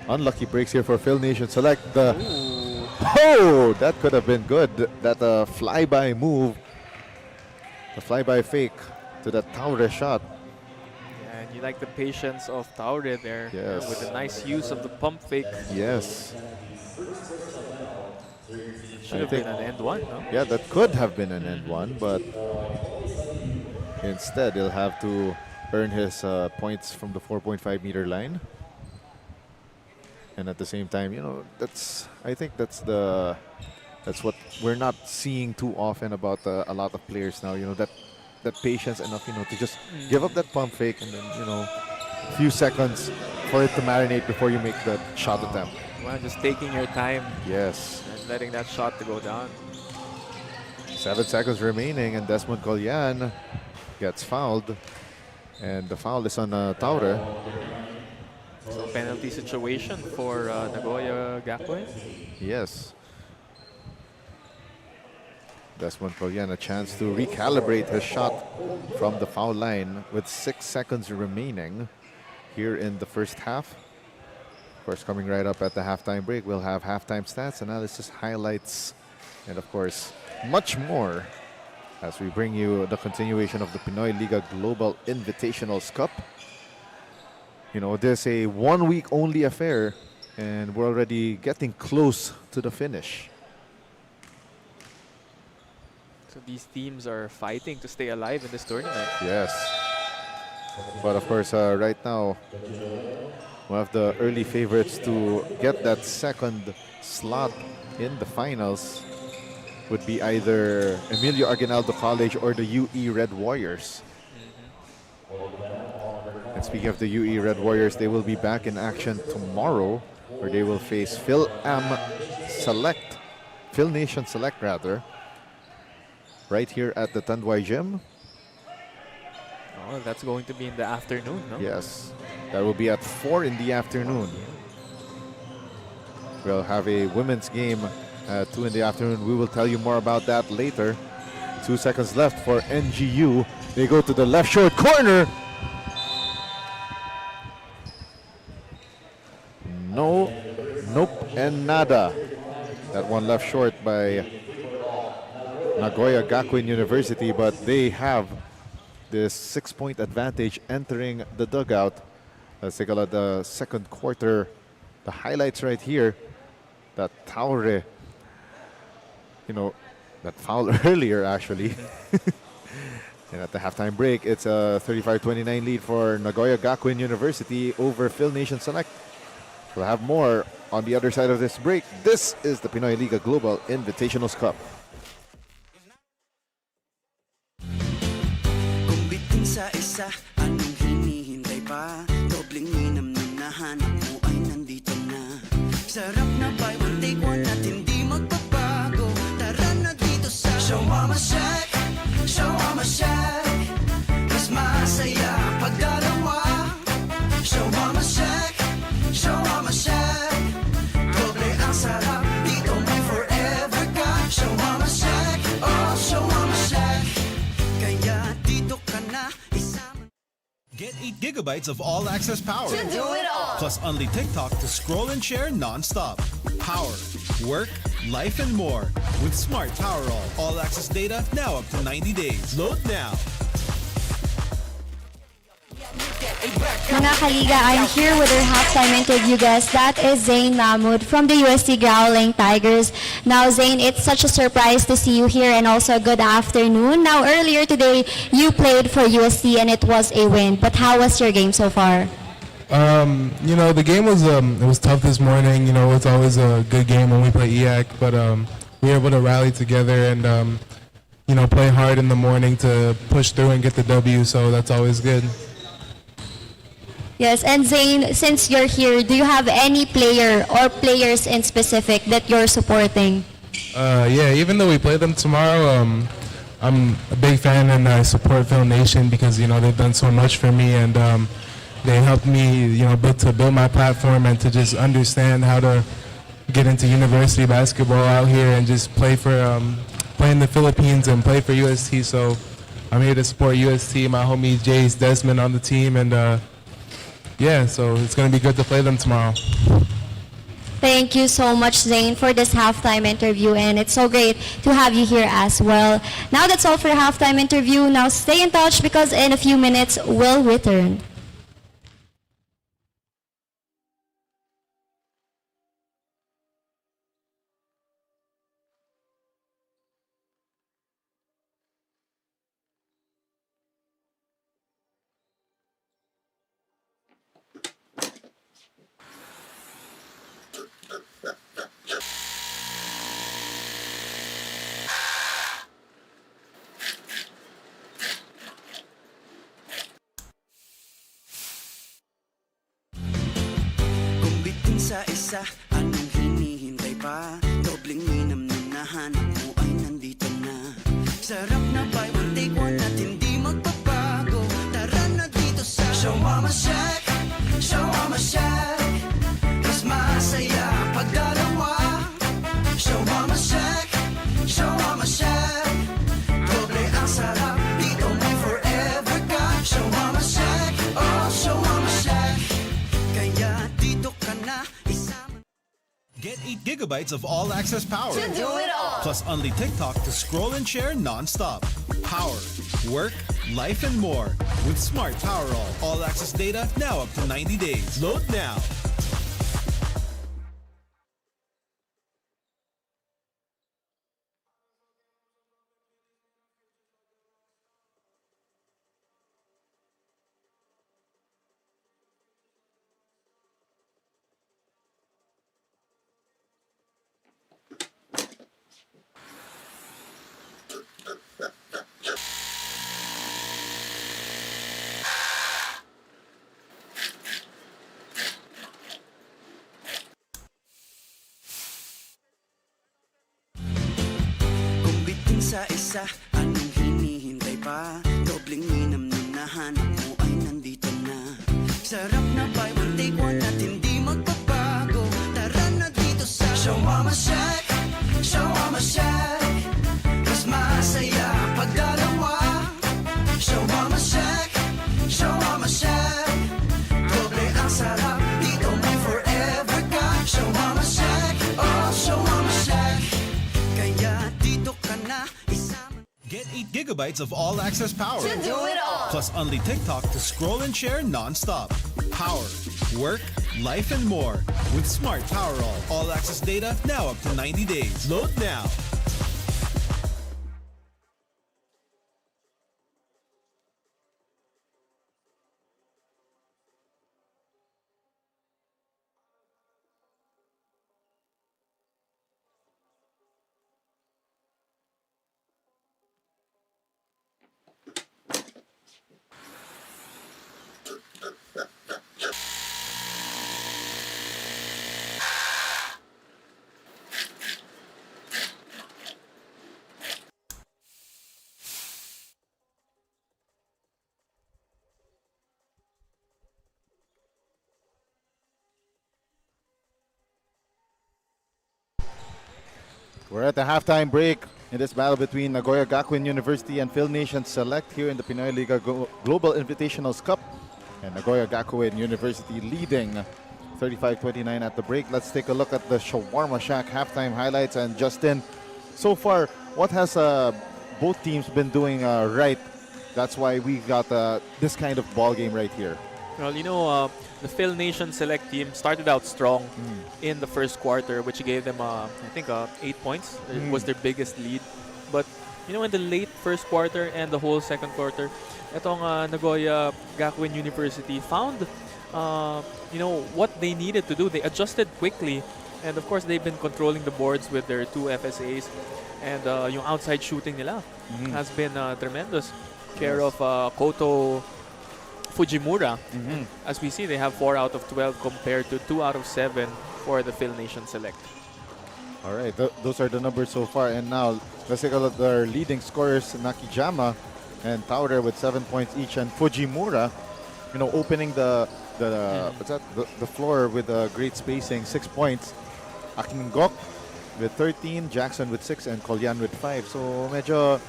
Unlucky breaks here for Phil Nation Select. Oh, that could have been good. That flyby move, the flyby fake to that Taure shot. Yeah, and you like the patience of Taure there. Yes. With a nice use of the pump fake. Yes. Should have been an end one, no? Yeah, that could have been an end one, but instead he'll have to earn his points from the 4.5 meter line. And at the same time, you know, I think that's what we're not seeing too often about a lot of players now. You know, that patience enough, you know, to just give up that pump fake and then, you know, a few seconds for it to marinate before you make that shot attempt. Well, just taking your time Yes. and letting that shot to go down. 7 seconds remaining, and Desmond Colyan gets fouled, and the foul is on Taure. So penalty situation for Nagoya Gakuin. Yes. Desmond Colyan a chance to recalibrate his shot from the foul line with 6 seconds remaining here in the first half. Of course, coming right up at the halftime break, we'll have halftime stats, analysis, highlights, and of course, much more as we bring you the continuation of the Pinoyliga Global Invitationals Cup. You know, this is a 1 week only affair, and we're already getting close to the finish. So these teams are fighting to stay alive in this tournament. Yes. But of course, right now, one of the early favorites to get that second slot in the finals would be either Emilio Aguinaldo College or the UE Red Warriors. And speaking of the UE Red Warriors, they will be back in action tomorrow, where they will face Fil-Am Select, Phil Nation Select rather, right here at the Tanduay Gym. Oh, that's going to be in the afternoon, no? Yes, that will be at 4 in the afternoon. We'll have a women's game at 2 in the afternoon. We will tell you more about that later. 2 seconds left for NGU. They go to the left short corner. No, nope, and nada. That one left short by Nagoya Gakuin University, but they have this 6-point advantage entering the dugout. Let's take a look at the second quarter. The highlights right here that Taure that foul earlier, actually. And at the halftime break, it's a 35-29 lead for Nagoya Gakuin University over Phil Nation Select. We'll have more on the other side of this break. This is the Pinoyliga Global Invitationals Cup. Kung bitin sa isa, anong hinihintay pa? Dobling minam na nahanap mo ay nandito na. Sarap na buy one take one at hindi magbabago. Tara na dito sa Show Mama Shack, Show Mama Shack. Mas masaya pag dalawa. Show Mama Shack, Show Mama Shack. Doble ang sarap, dito may forever ka. Show Mama Shack, oh Show Mama Shack. Kaya dito ka na isama. Get 8 gigabytes of all-access power. To do it all. Plus only TikTok to scroll and share non-stop. Power, work, life, and more. With Smart Power all-access data now up to 90 days. Load now. Mga kaliga, I'm here with our halftime interview guest. That is Zain Mahmood from the UST Growling Tigers. Now, Zain, it's such a surprise to see you here and also good afternoon. Now, earlier today, you played for UST and it was a win. But how was your game so far? The game was it was tough this morning. It's always a good game when we play EAC, but we were able to rally together and play hard in the morning to push through and get the W. So that's always good. Yes, and Zain, since you're here, do you have any player or players in specific that you're supporting? Yeah, even though we play them tomorrow, I'm a big fan and I support Phil Nation because they've done so much for me and they helped me to build my platform and to just understand how to get into university basketball out here and just play in the Philippines and play for UST. So I'm here to support UST. My homie Jace Desmond on the team and. Yeah, so it's going to be good to play them tomorrow. Thank you so much, Zain, for this halftime interview, and it's so great to have you here as well. Now that's all for the halftime interview. Now stay in touch because in a few minutes we'll return. Kung bitin sa isa, anong hinihintay pa? Dobling minam na nahanap mo ay nandito na. Sarap na buy one take one at hindi magbabago. Tara na dito sa Show Mama Shack, Show Mama Shack. Mas masaya pag dalawa. Show Mama Shack, Show Mama Shack. Doble ang sarap, dito may forever ka. Show Mama Shack, oh Show Mama Shack. Kaya dito ka na isama. Get 8 gigabytes of all-access power. To do it all. Plus only TikTok to scroll and share non-stop. Power, work, life, and more. With Smart Power all-access data now up to 90 days. Load now. Kung bitin sa isa, anong hinihintay pa? Dobling minam na nahanap mo ay nandito na. Sarap na buy one take one at hindi magbabago. Tara na dito sa Show Mama Shack, Show Mama Shack. Mas masaya pag dalawa. Show Mama Shack, Show Mama Shack. Doble ang sarap, dito may forever ka. Show Mama Shack, oh Show Mama Shack. Kaya dito ka na isama. Get 8 gigabytes of all-access power. To do it all. Plus only TikTok to scroll and share non-stop. Power, work, life, and more. With Smart Power all-access data now up to 90 days. Load now. We're at the halftime break in this battle between Nagoya Gakuin University and Phil Nation Select here in the Pinoyliga Global Invitationals Cup. And Nagoya Gakuin University leading 35-29 at the break. Let's take a look at the Shawarma Shack halftime highlights. And Justin, so far, what has both teams been doing right? That's why we got this kind of ball game right here. Well, you know, the Phil Nation Select team started out strong in the first quarter, which gave them, I think, 8 points. It was their biggest lead. But, you know, in the late first quarter and the whole second quarter, itong Nagoya Gakuin University found, you know, what they needed to do. They adjusted quickly. And, of course, they've been controlling the boards with their 2 FSAs. And yung outside shooting nila has been tremendous. Care of Koto Fujimura. As we see, they have 4 out of 12 compared to 2 out of 7 for the Phil Nation Select. All right, those are the numbers so far. And now, let's take a look at their leading scorers, Nakijama and Taure with 7 points each. And Fujimura, you know, opening the floor with great spacing, 6 points. Akingok with 13, Jackson with 6, and Kolyan with 5. So medyo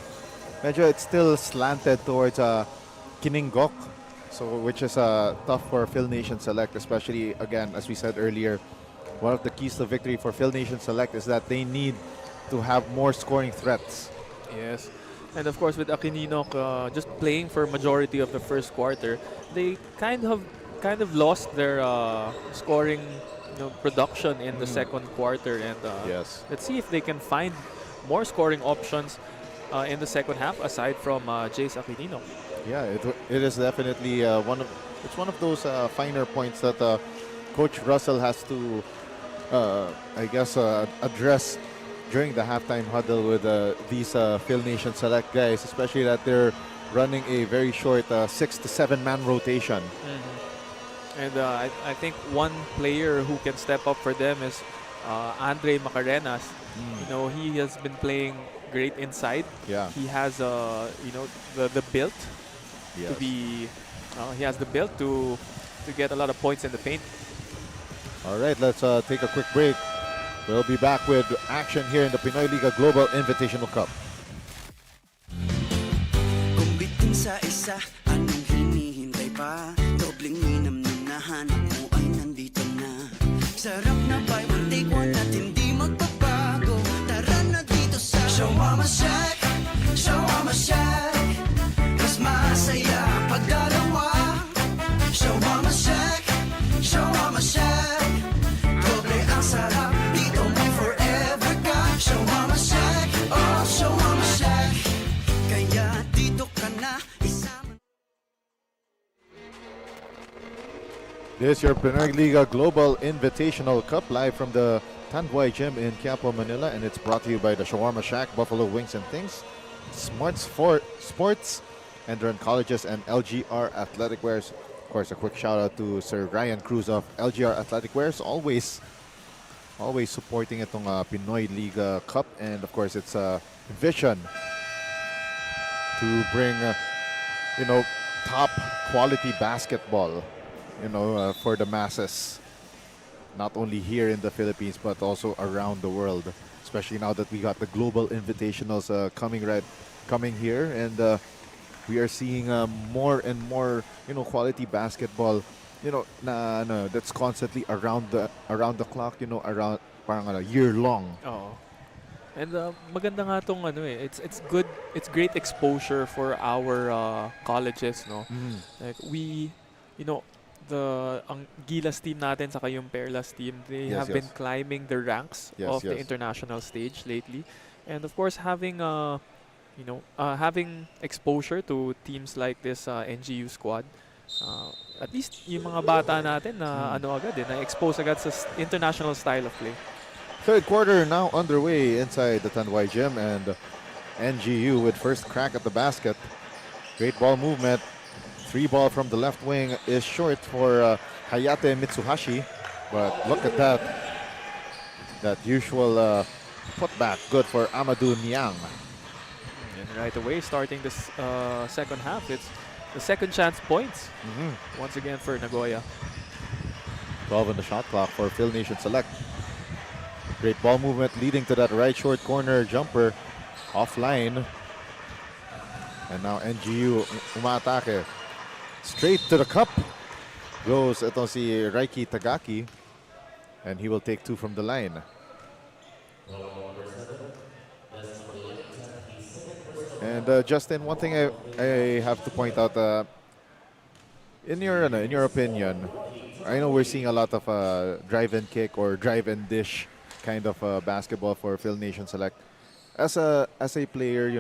it's still slanted towards Kiningok, so which is tough for Phil Nation Select, especially, again, as we said earlier, one of the keys to victory for Phil Nation Select is that they need to have more scoring threats. Yes. And of course, with Akininok just playing for majority of the first quarter, they kind of lost their scoring, you know, production in the second quarter. And Yes. let's see if they can find more scoring options in the second half aside from Jace Akininok. Yeah, it is definitely one of those finer points that Coach Russell has to, I guess, address during the halftime huddle with these Phil Nation Select guys, especially that they're running a very short 6 to 7 man rotation. And I think one player who can step up for them is Andre Macarenas. You know, he has been playing great inside. Yeah. He has you know, the build Yes. to be. He has the build to get a lot of points in the paint. All right, let's take a quick break. We'll be back with action here in the Pinoyliga Global Invitational Cup. Kung bitin sa isa, anong hinihintay pa? Dobling minam na nahanap mo ay nandito na. Sarap na buy one take one at hindi magbabago. Tara na dito sa Shawarma Shack, Shawarma Shack. Mas masaya pag dalawa. Shawarma Shack, Shawarma Shack. Doble ang sarap, dito may forever ka. Shawarma Shack, oh Shawarma Shack. Kaya dito ka na isama. This is your Pinoyliga Global Invitational Cup live from the Tanduay Gym in Quiapo, Manila, and it's brought to you by the Shawarma Shack, Buffalo Wings and Things, Smart Sports, Enduran Colleges, and LGR Athletic Wears. Of course, a quick shout out to Sir Ryan Cruz of LGR Athletic Wears, always supporting itong Pinoyliga Cup, and of course, it's a vision to bring, you know, top quality basketball, you know, for the masses, not only here in the Philippines but also around the world. Especially now that we got the global invitationals coming here, and we are seeing more and more, you know, quality basketball, you know, that's constantly around the clock, you know, around parang year long. Oh. And maganda nga tong ano eh. It's good. It's great exposure for our colleges, no. Like we, you know, ang Gilas team natin saka yung Perlas team, they Yes, have been climbing the ranks Yes, of the yes. international stage lately, and of course having you know, having exposure to teams like this NGU squad, at least yung mga bata natin na ano agad na expose agad sa international style of play. Third quarter now underway inside the Tanduay Gym, and NGU with first crack at the basket. Great ball movement. 3 ball from the left wing is short for Hayate Mitsuhashi, but look at that. That usual putback, good for Amadou Niang. And right away, starting this second half, it's the second chance points once again for Nagoya. 12 on the shot clock for Phil Nation Select. Great ball movement leading to that right short corner jumper. Offline. And now NGU umaatake. Straight to the cup goes itong si Raiki Tagaki. And he will take 2 from the line. And Justin, one thing I have to point out, in your opinion, I know we're seeing a lot of drive-and kick or drive-and dish kind of basketball for Phil Nation Select. As a player,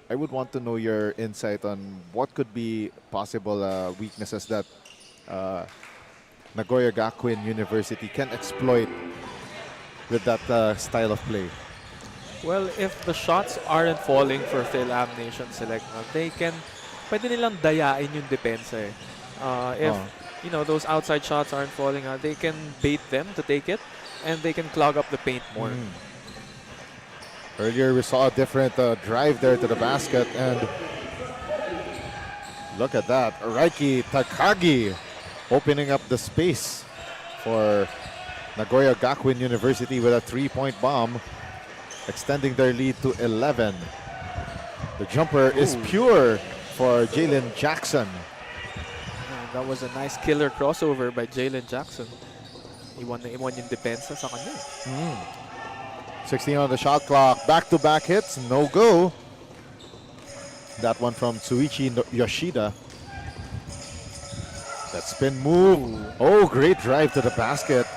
I would want to know your insight on what could be possible weaknesses that Nagoya Gakuin University can exploit with that style of play. Well, if the shots aren't falling for Fil-Am Nation Select, pwede nilang dayain yung depensa eh. If those outside shots aren't falling, they can bait them to take it, and they can clog up the paint more. Earlier we saw a different drive there to the basket, and look at that. Raiki Takagi opening up the space for Nagoya Gakuin University with a 3-point bomb, extending their lead to 11. The jumper is pure for Jalen Jackson. That was a nice killer crossover by Jalen Jackson. Iwan yung depensa sa kanya. 16 on the shot clock. Back-to-back hits, no go. That one from Tsuichi Yoshida. That spin move. Oh, great drive to the basket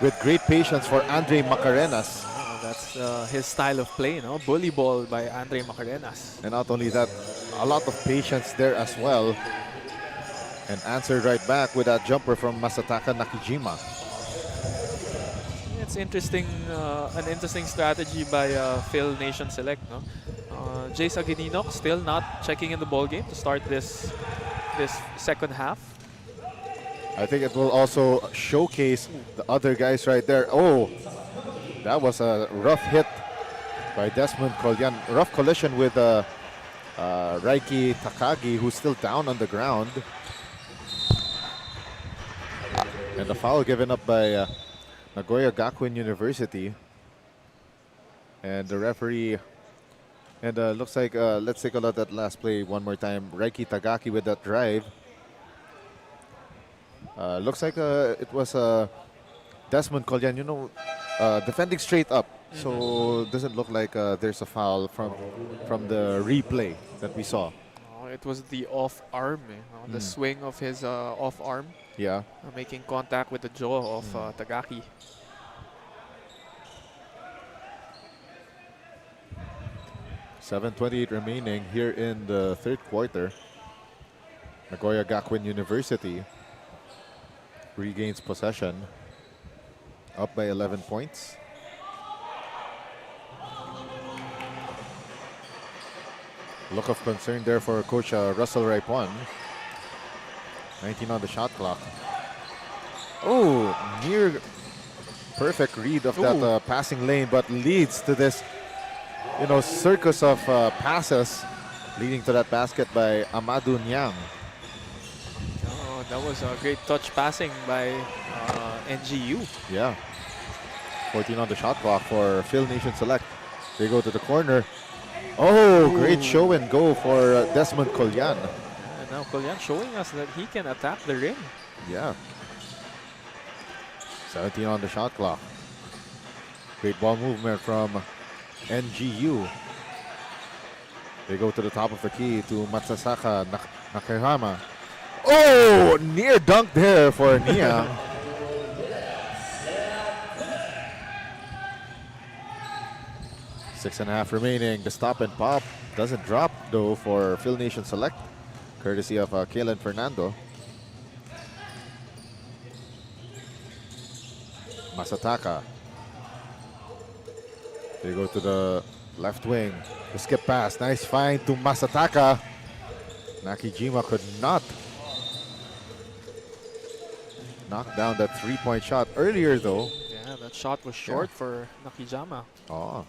with great patience for Andre Macarenas. That's his style of play, bully ball by Andre Macarenas. And not only that, a lot of patience there as well. And answered right back with that jumper from Masataka Nakijima. It's interesting, an interesting strategy by Phil Nation Select. Jace Aguininoc still not checking in the ball game to start this second half. I think it will also showcase the other guys right there. Oh, that was a rough hit by Desmond Collian. Rough collision with Raiki Takagi, who's still down on the ground. And the foul given up by Nagoya Gakuin University. And the referee, and looks like, let's take a look at that last play one more time. Raiki Tagaki with that drive. Looks like it was Desmond Collian, defending straight up. So doesn't look like there's a foul from the replay that we saw. It was the off arm, the swing of his off arm. Yeah. Making contact with the jaw of Tagaki. $7:28 remaining here in the third quarter. Nagoya Gakuin University regains possession, up by 11 points. Look of concern there for Coach Russell Raipon. 19 on the shot clock. Oh, near perfect read of that passing lane, but leads to this, circus of passes leading to that basket by Amadou Niang. Oh, that was a great touch passing by NGU. Yeah. 14 on the shot clock for Phil Nation Select. They go to the corner. Oh, great show and go for Desmond Collian. Now Collian showing us that he can attack the rim. Yeah. 17 on the shot clock. Great ball movement from NGU. They go to the top of the key to Matsasaka Nakahama. Oh, near dunk there for Nia. Six and a half remaining. The stop and pop doesn't drop though for Phil Nation Select, courtesy of Kalen Fernando. Masataka. They go to the left wing. The skip pass. Nice find to Masataka. Nakijima could not knock down that three-point shot earlier though. Yeah, that shot was short for Nakijima. Oh.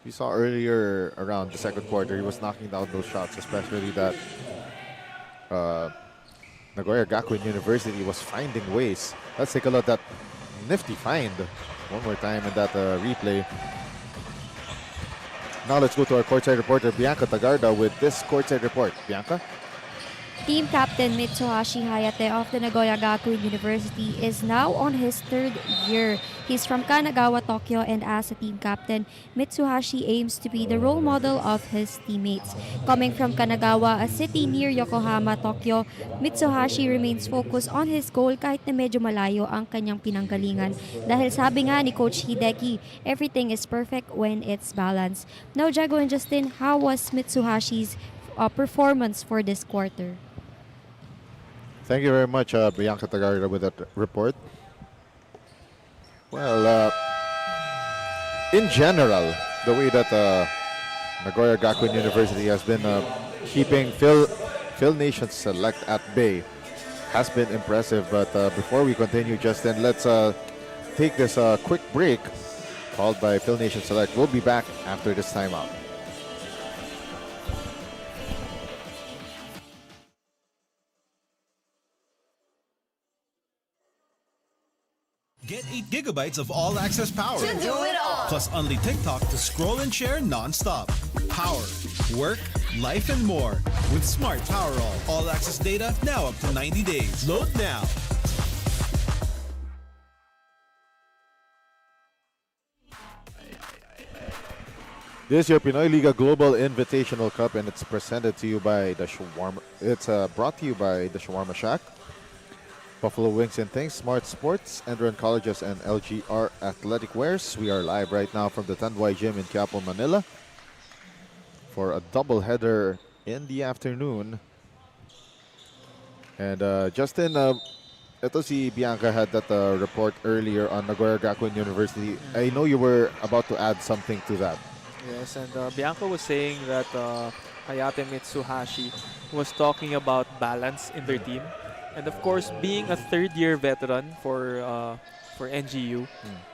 We saw earlier around the second quarter, he was knocking down those shots, especially that Nagoya Gakuin University was finding ways. Let's take a look at nifty find. One more time in that replay. Now let's go to our courtside reporter, Bianca Tagarda, with this courtside report. Bianca? Team captain Mitsuhashi Hayate of the Nagoya Gakuin University is now on his 3rd year. He's from Kanagawa, Tokyo, and as a team captain, Mitsuhashi aims to be the role model of his teammates. Coming from Kanagawa, a city near Yokohama, Tokyo, Mitsuhashi remains focused on his goal kahit na medyo malayo ang kanyang pinanggalingan. Dahil sabi nga ni Coach Hideki, everything is perfect when it's balanced. Now, Jago and Justin, how was Mitsuhashi's performance for this quarter? Thank you very much, Bianca Tagarda, with that report. Well, in general, the way that Nagoya Gakuin University has been keeping Phil Nation Select at bay has been impressive. But before we continue, Justin, let's take this quick break called by Phil Nation Select. We'll be back after this timeout. Get 8 gigabytes of all-access power. To do it all. Plus only TikTok to scroll and share non-stop. Power, work, life, and more. With Smart Power All access data now up to 90 days. Load now. This is your Pinoyliga Global Invitational Cup, and it's presented to you by the Shawarma. It's brought to you by the Shawarma Shack, Buffalo Wings and Things, Smart Sports, Enron Colleges, and LGR Athletic Wears. We are live right now from the Tanduay Gym in Quiapo, Manila for a doubleheader in the afternoon. And Justin, ito si Bianca had that report earlier on Nagoya Gakuin University. I know you were about to add something to that. Yes, and Bianca was saying that Hayate Mitsuhashi was talking about balance in their team. And of course, being a 3rd-year veteran for NGU,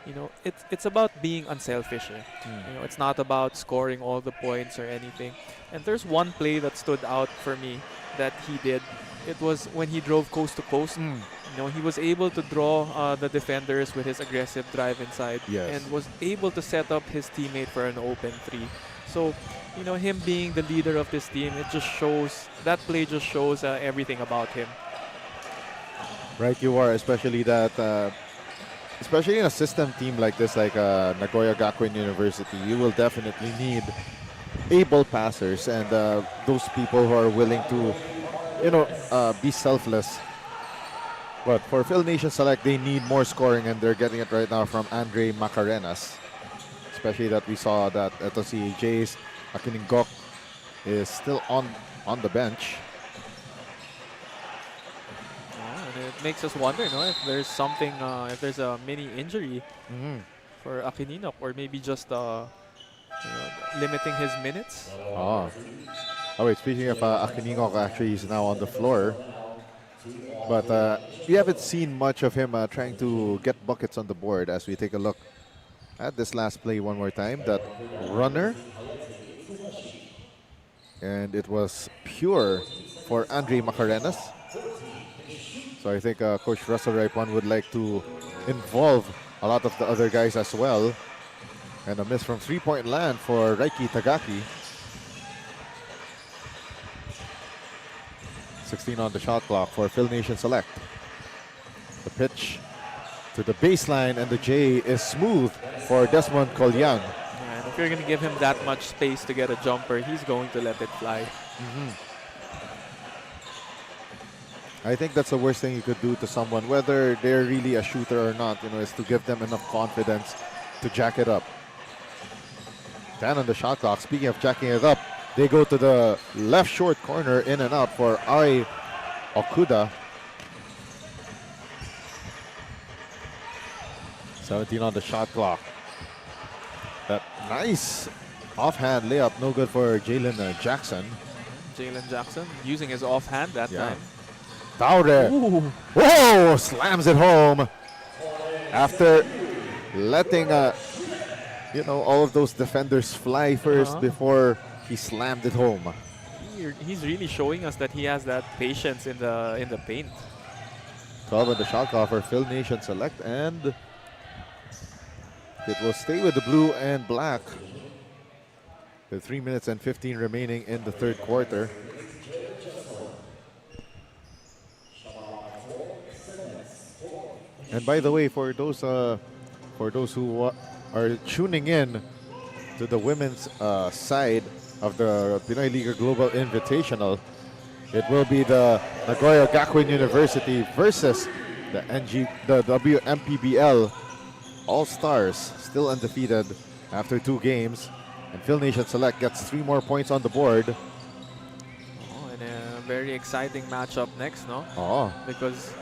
you know, it's about being unselfish. You know, it's not about scoring all the points or anything. And there's one play that stood out for me that he did. It was when he drove coast to coast. You know, he was able to draw the defenders with his aggressive drive inside, and was able to set up his teammate for an open 3. So, you know, him being the leader of this team, it just shows, that play just shows everything about him. Right, you are, especially that, especially in a system team like this, like Nagoya Gakuin University, you will definitely need able passers and those people who are willing to, you know, be selfless. But for Phil Nation Select, they need more scoring, and they're getting it right now from Andre Macarenas. Especially that we saw that ito si Jace Akiningok is still on the bench. And it makes us wonder, no, if there's something, if there's a mini injury for Akininok, or maybe just you know, limiting his minutes. Oh wait, speaking of Akiningok, actually he's now on the floor. But we haven't seen much of him trying to get buckets on the board as we take a look at this last play one more time. That runner. And it was pure for Andre Macarenas. So I think Coach Russell Raipon would like to involve a lot of the other guys as well. And a miss from three-point land for Raiki Tagaki. 16 on the shot clock for Phil Nation Select. The pitch to the baseline, and the J is smooth for Desmond Colyan. And if you're going to give him that much space to get a jumper, he's going to let it fly. I think that's the worst thing you could do to someone, whether they're really a shooter or not, you know, is to give them enough confidence to jack it up. 10 on the shot clock. Speaking of jacking it up, they go to the left short corner, in and out for Ai Okuda. 17 on the shot clock. That nice offhand layup, no good for Jalen Jackson. Jalen Jackson using his offhand that time. Taure. Whoa! Slams it home after letting you know, all of those defenders fly first before he slammed it home. He's really showing us that he has that patience in the paint. 12 on the shot clock for Phil Nation Select, and It will stay with the blue and black. With 3 minutes and 15 remaining in the third quarter. And by the way, for those who are tuning in to the women's side of the Pinoyliga Global Invitational, it will be the Nagoya Gakuin University versus the WMPBL All-Stars, still undefeated after 2 games. And Phil Nation Select gets 3 more points on the board. Oh, and a very exciting matchup next, no? Oh, Because,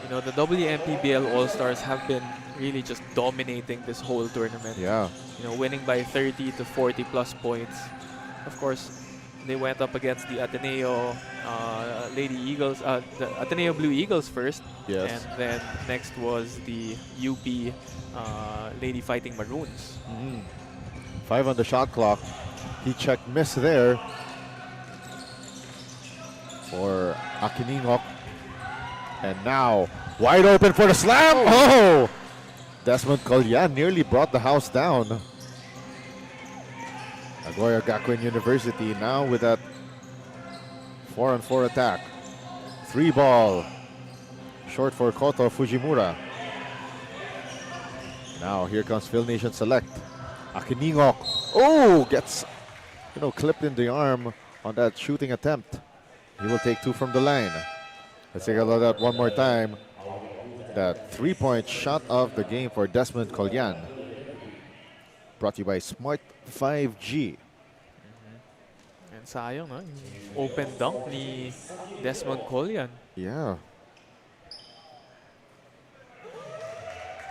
you know, the WMPBL All-Stars have been really just dominating this whole tournament. yeah. You know, winning by 30 to 40 plus points. Of course, they went up against the Ateneo Lady Eagles, the Ateneo Blue Eagles first. Yes. And then next was the UP Lady Fighting Maroons. 5 on the shot clock. He checked miss there for Akiningok. And now, wide open for the slam. Oh! Desmond Colyan nearly brought the house down. Nagoya Gakuin University now with that 4-on-4 attack. 3 ball. Short for Koto Fujimura. Now here comes Phil Nation Select. Akiningok. Oh, gets clipped in the arm on that shooting attempt. He will take 2 from the line. Let's take a look at that one more time. That 3-point shot of the game for Desmond Colyan. Brought to you by Smart 5G. And sayang, no? Yung open dunk ni Desmond Colyan. Yeah.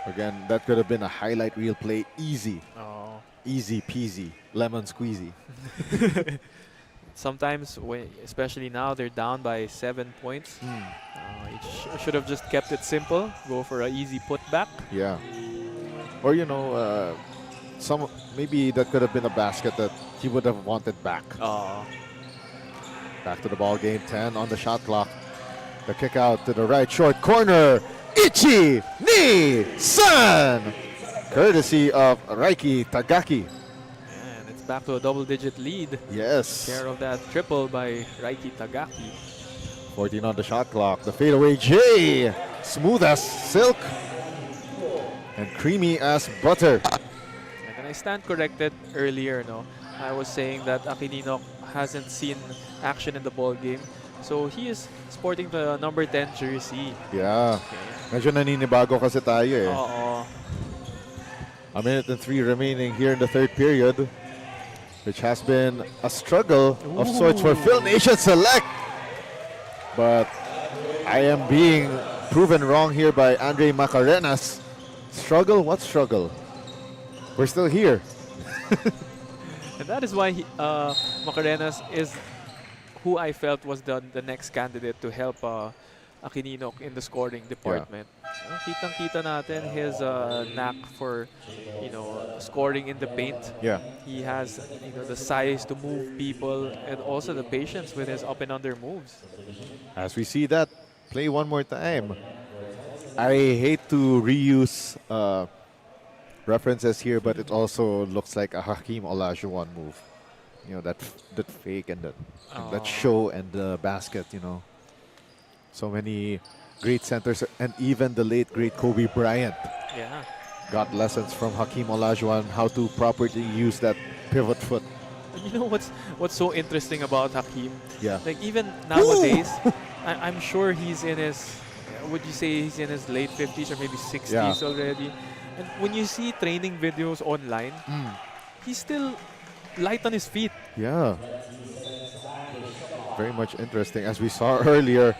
Again, that could have been a highlight reel play. Easy. Oh. Easy peasy. Lemon squeezy. Sometimes, especially now, they're down by 7 points. You should have just kept it simple. Go for an easy putback. Yeah. Or, maybe that could have been a basket that he would have wanted back. Back to the ball game. 10 on the shot clock. The kick out to the right short corner. Ichi Ni-san! Courtesy of Raiki Tagaki. And it's back to a double-digit lead. Yes. Care of that triple by Raiki Tagaki. 14 on the shot clock. The fadeaway J. Smooth as silk. And creamy as butter. And I stand corrected earlier, no? I was saying that Akiningok hasn't seen action in the ball game. So he is sporting the number 10 jersey. Yeah. Medyo naninibago kasi tayo eh. Oo. A minute and 3 remaining here in the third period, which has been a struggle of sorts for Phil Nation Select. But I am being proven wrong here by Andre Macarenas. Struggle? What struggle? We're still here. And that is why Macarenas is who I felt was the next candidate to help Akiningok in the scoring department. Kitang-kita natin his knack for, scoring in the paint. Yeah. He has, the size to move people and also the patience with his up and under moves. As we see that play one more time. I hate to reuse references here, but it also looks like a Hakeem Olajuwon move. That fake and that show and the basket, So many great centers, and even the late great Kobe Bryant Yeah. got lessons from Hakeem Olajuwon how to properly use that pivot foot. And you know what's so interesting about Hakeem? Yeah. Like even nowadays, I'm sure he's in his, would you say he's in his late 50s or maybe 60s Yeah. already? And when you see training videos online, he's still light on his feet. Yeah. Very much interesting. As we saw earlier,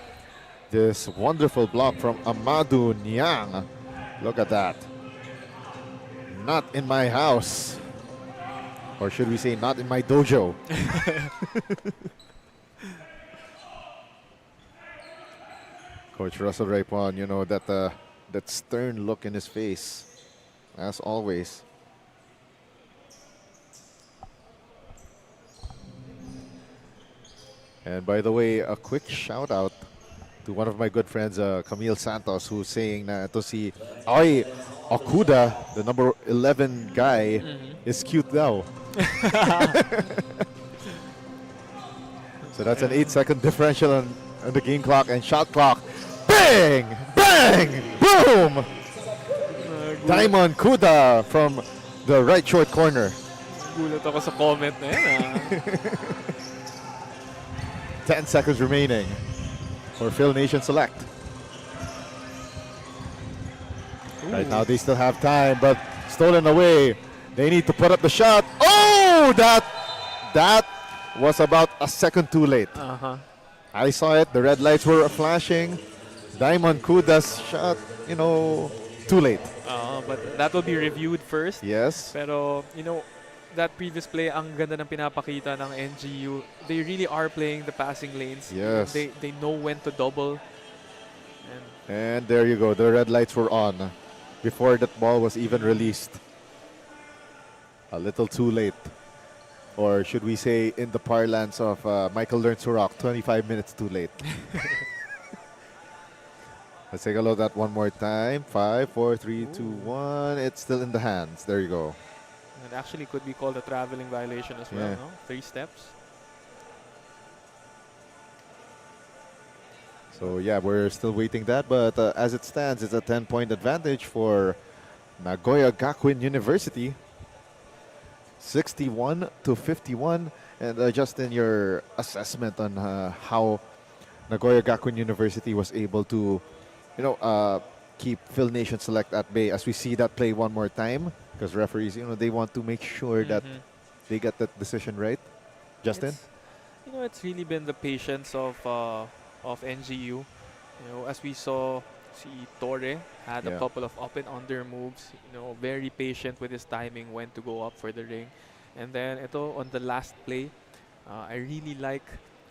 this wonderful block from Amadou Niang. Look at that. Not in my house. Or should we say not in my dojo. Coach Russell Raypon, that stern look in his face, as always. And by the way, a quick shout out to one of my good friends, Camille Santos, who's saying na to si Oy, Okuda, the number 11 guy, is cute now. So that's an 8-second differential on the game clock and shot clock. Bang! Bang! Boom! Diamond Kuda from the right short corner. Gulat ako sa comment na yan. 10 seconds remaining for Phil Nation Select. Right now they still have time, but stolen away. They need to put up the shot. Oh, that was about a second too late. I saw it. The red lights were flashing. Diamond Kuda's shot, too late. But that will be reviewed first. Yes. Pero, that previous play, ang ganda ng pinapakita ng NGU. They really are playing the passing lanes. Yes. They know when to double. And there you go. The red lights were on before that ball was even released. A little too late. Or should we say, in the parlance of Michael Learns to Rock, 25 minutes too late. Let's take a look at that one more time. 5, 4, 3, 2, 1. It's still in the hands. There you go. It actually could be called a traveling violation as well, Yeah. no? 3 steps. So yeah, we're still waiting that, but as it stands, it's a 10-point advantage for Nagoya Gakuin University. 61-51. And just in your assessment on how Nagoya Gakuin University was able to, keep Phil Nation Select at bay, as we see that play one more time, because referees, they want to make sure that they get that decision right. Justin? It's really been the patience of NGU. As we saw, Torre had a couple of up and under moves. Very patient with his timing when to go up for the ring. And then on the last play, I really like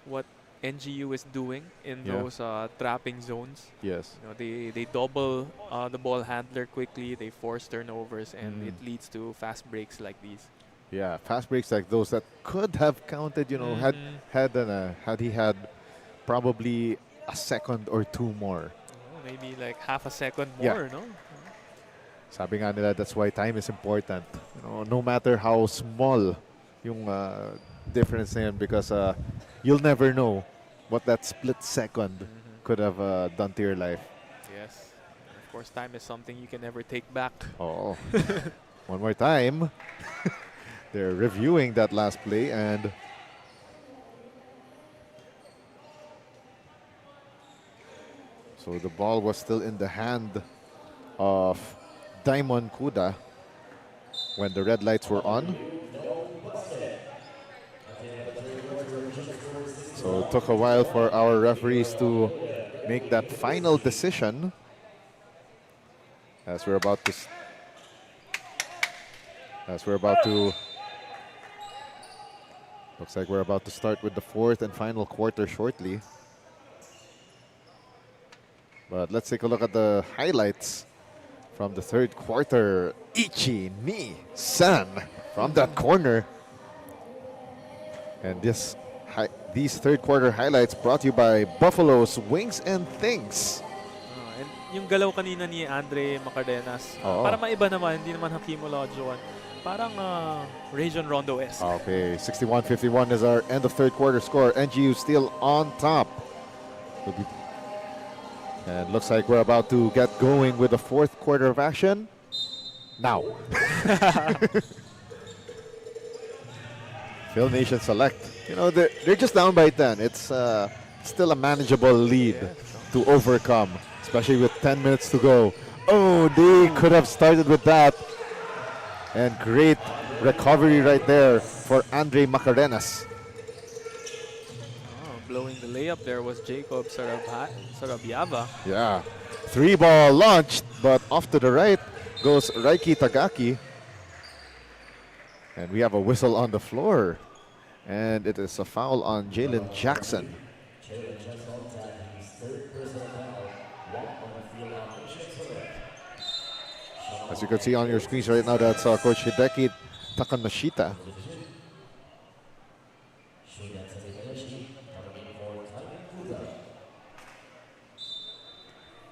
what NGU is doing in those trapping zones. Yes. They double the ball handler quickly. They force turnovers, and it leads to fast breaks like these. Yeah, fast breaks like those that could have counted. Had he had probably a second or two more. Maybe like half a second Yeah. more, no? Sabi nga nila, that's why time is important. No matter how small yung difference na yun, because you'll never know what that split second could have done to your life. Yes. And of course, time is something you can never take back. Oh. One more time. They're reviewing that last play, and so the ball was still in the hand of Diamond Kuda when the red lights were on. So it took a while for our referees to make that final decision, as we're about to looks like we're about to start with the fourth and final quarter shortly. But let's take a look at the highlights from the third quarter. Ichi ni San from that corner. And these third quarter highlights brought to you by Buffalo's Wings and Things. And yung galaw kanina ni Andre Macardenas, Oo. para maiba naman, hindi naman Hakimologian. Parang Region Rondo S. Okay, 61-51 is our end of third quarter score. NGU still on top. And looks like we're about to get going with the fourth quarter of action. Now. Phil Nation Select. They're just down by 10. It's still a manageable lead to overcome, especially with 10 minutes to go. Oh, they could have started with that. And great recovery right there for Andre Macarenas. Blowing the layup there was Jacob Sarabiaba. Yeah. 3-ball launched, but off to the right goes Raiki Tagaki. And we have a whistle on the floor. And it is a foul on Jalen Jackson. As you can see on your screens right now, that's Coach Hideki Takanashita.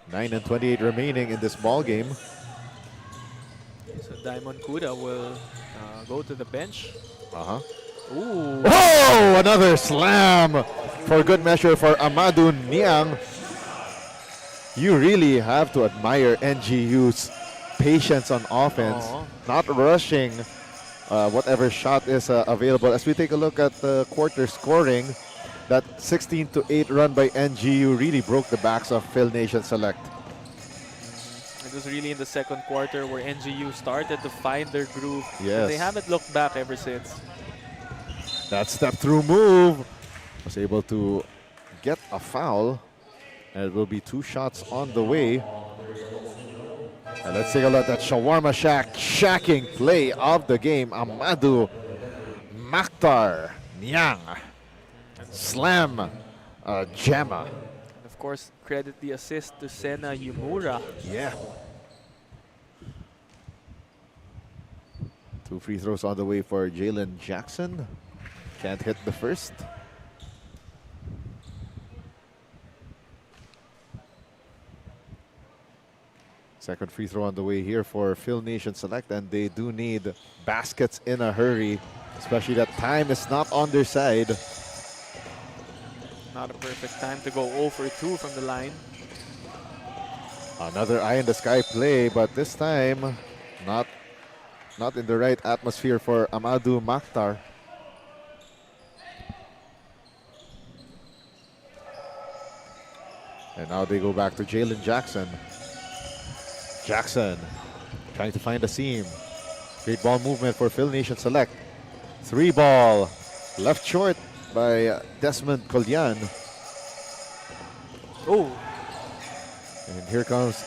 9:28 remaining in this ball game. So Diamond Kuda will go to the bench. Uh-huh. Ooh. Oh, another slam for good measure for Amadou Niang. You really have to admire NGU's patience on offense, not rushing whatever shot is available. As we take a look at the quarter scoring, that 16-8 run by NGU really broke the backs of Phil Nation Select. It was really in the second quarter where NGU started to find their groove. Yes. And they haven't looked back ever since. That step-through move was able to get a foul, and it will be 2 shots on the way. And let's take a look at that shawarma shacking play of the game. Amadou Maktar Niang slam Gemma. And of course, credit the assist to Sena Yumura. Yeah. 2 free throws on the way for Jalen Jackson. Can't hit the first. Second free throw on the way here for Phil Nation Select, and they do need baskets in a hurry, especially that time is not on their side. Not a perfect time to go 0 for 2 from the line. Another eye in the sky play, but this time not in the right atmosphere for Amadou Maktar. And now they go back to Jalen Jackson. Jackson trying to find a seam. Great ball movement for Phil Nation Select. 3 ball left short by Desmond Collian. Oh, And here comes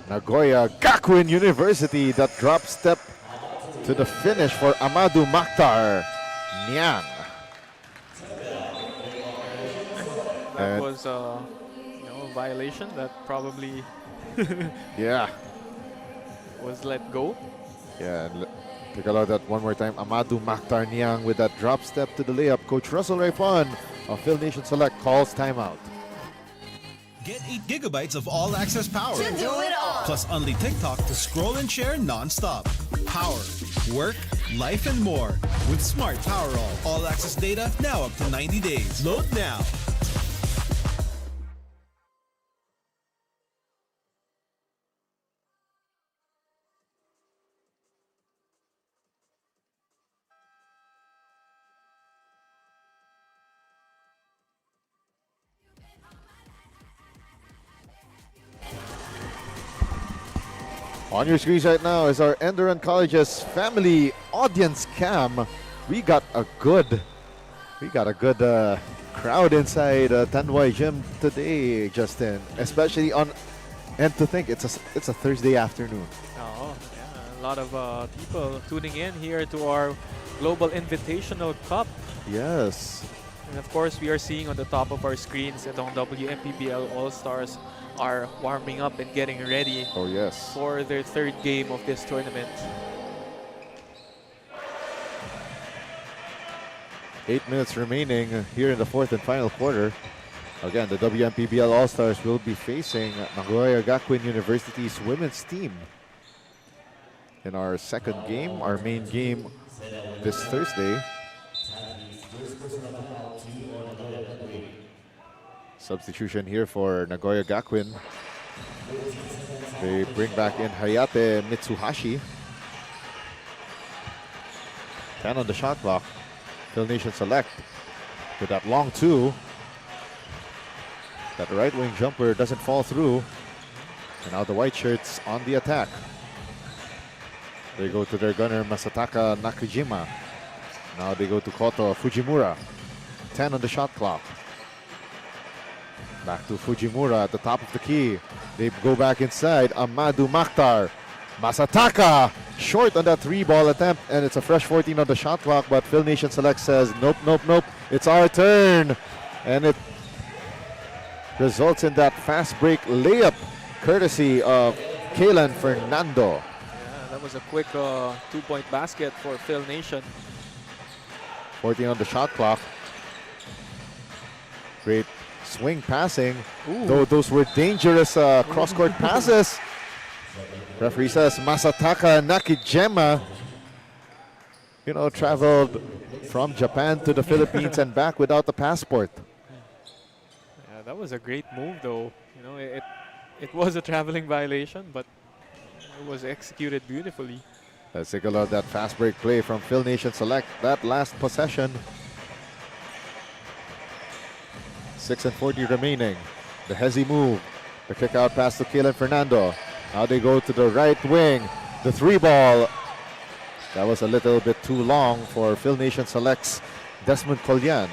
Nagoya Gakuin University. That drop step to the finish for Amadou Maktar Niang. that was a violation that probably Yeah. was let go. Yeah, and take a look at that one more time. Amadou Maktar Niang with that drop step to the layup. Coach Russell Rayfon of Phil Nation Select calls timeout. Get 8 gigabytes of all-access power. To do it all. Plus only TikTok to scroll and share non-stop. Power, work, life, and more. With Smart Power all-access data now up to 90 days. Load now. On your screens right now is our Enderun College's family audience cam. We got a good crowd inside Tanduay Gym today, Justin. Especially on, and to think it's a Thursday afternoon. Oh, yeah, a lot of people tuning in here to our Global Invitational Cup. Yes. And of course, we are seeing on the top of our screens that on WMPBL All-Stars are warming up and getting ready Oh yes. for their 3rd game of this tournament. 8 minutes remaining here in the 4th and final quarter. Again, the WMPBL All-Stars will be facing Nagoya Gakuin University's women's team in our 2nd game, our main game this Thursday. Substitution here for Nagoya Gakuin. They bring back in Hayate Mitsuhashi. 10 on the shot clock. Phil Nation Select with that long 2. That right wing jumper doesn't fall through. And now the white shirts on the attack. They go to their gunner Masataka Nakajima. Now they go to Koto Fujimura. 10 on the shot clock. Back to Fujimura at the top of the key. They go back inside. Amadou Maktar. Masataka short on that 3-ball attempt, and it's a fresh 14 on the shot clock, but Phil Nation Select says nope, nope, nope. It's our turn. And it results in that fast break layup courtesy of Kaylan Fernando. Yeah, that was a quick 2-point basket for Phil Nation. 14 on the shot clock. Great swing passing. Though those were dangerous cross-court passes. Referee says Masataka Nakijima, traveled from Japan to the Philippines and back without a passport. Yeah, that was a great move, though. It was a traveling violation, but it was executed beautifully. Let's take a look at that fast break play from Phil Nation Select. That last possession. 6:40 remaining. The hezzy move. The kick out pass to Kalen Fernando. Now they go to the right wing. The 3-ball. That was a little bit too long for Phil Nation Select's Desmond Collian.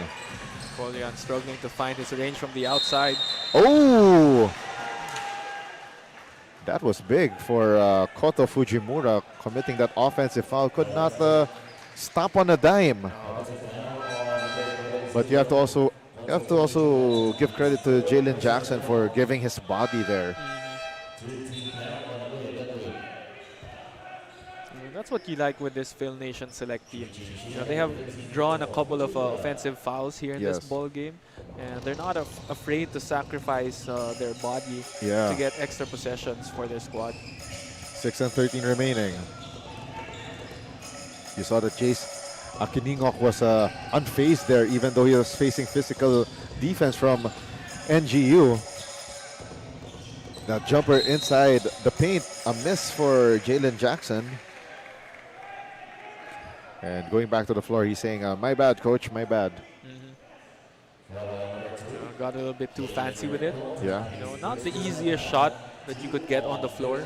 Collian struggling to find his range from the outside. Oh! That was big for Koto Fujimura, committing that offensive foul. Could not stop on a dime. But you have to also give credit to Jalen Jackson for giving his body there. That's what you like with this Phil Nation Select team. They have drawn a couple of offensive fouls here in this ball game, and they're not afraid to sacrifice their body to get extra possessions for their squad. 6:13 remaining. You saw that Jace Akiningok was unfazed there, even though he was facing physical defense from NGU. That jumper inside the paint, a miss for Jalen Jackson. And going back to the floor, he's saying, my bad, coach, my bad. Got a little bit too fancy with it. Yeah. Not the easiest shot that you could get on the floor.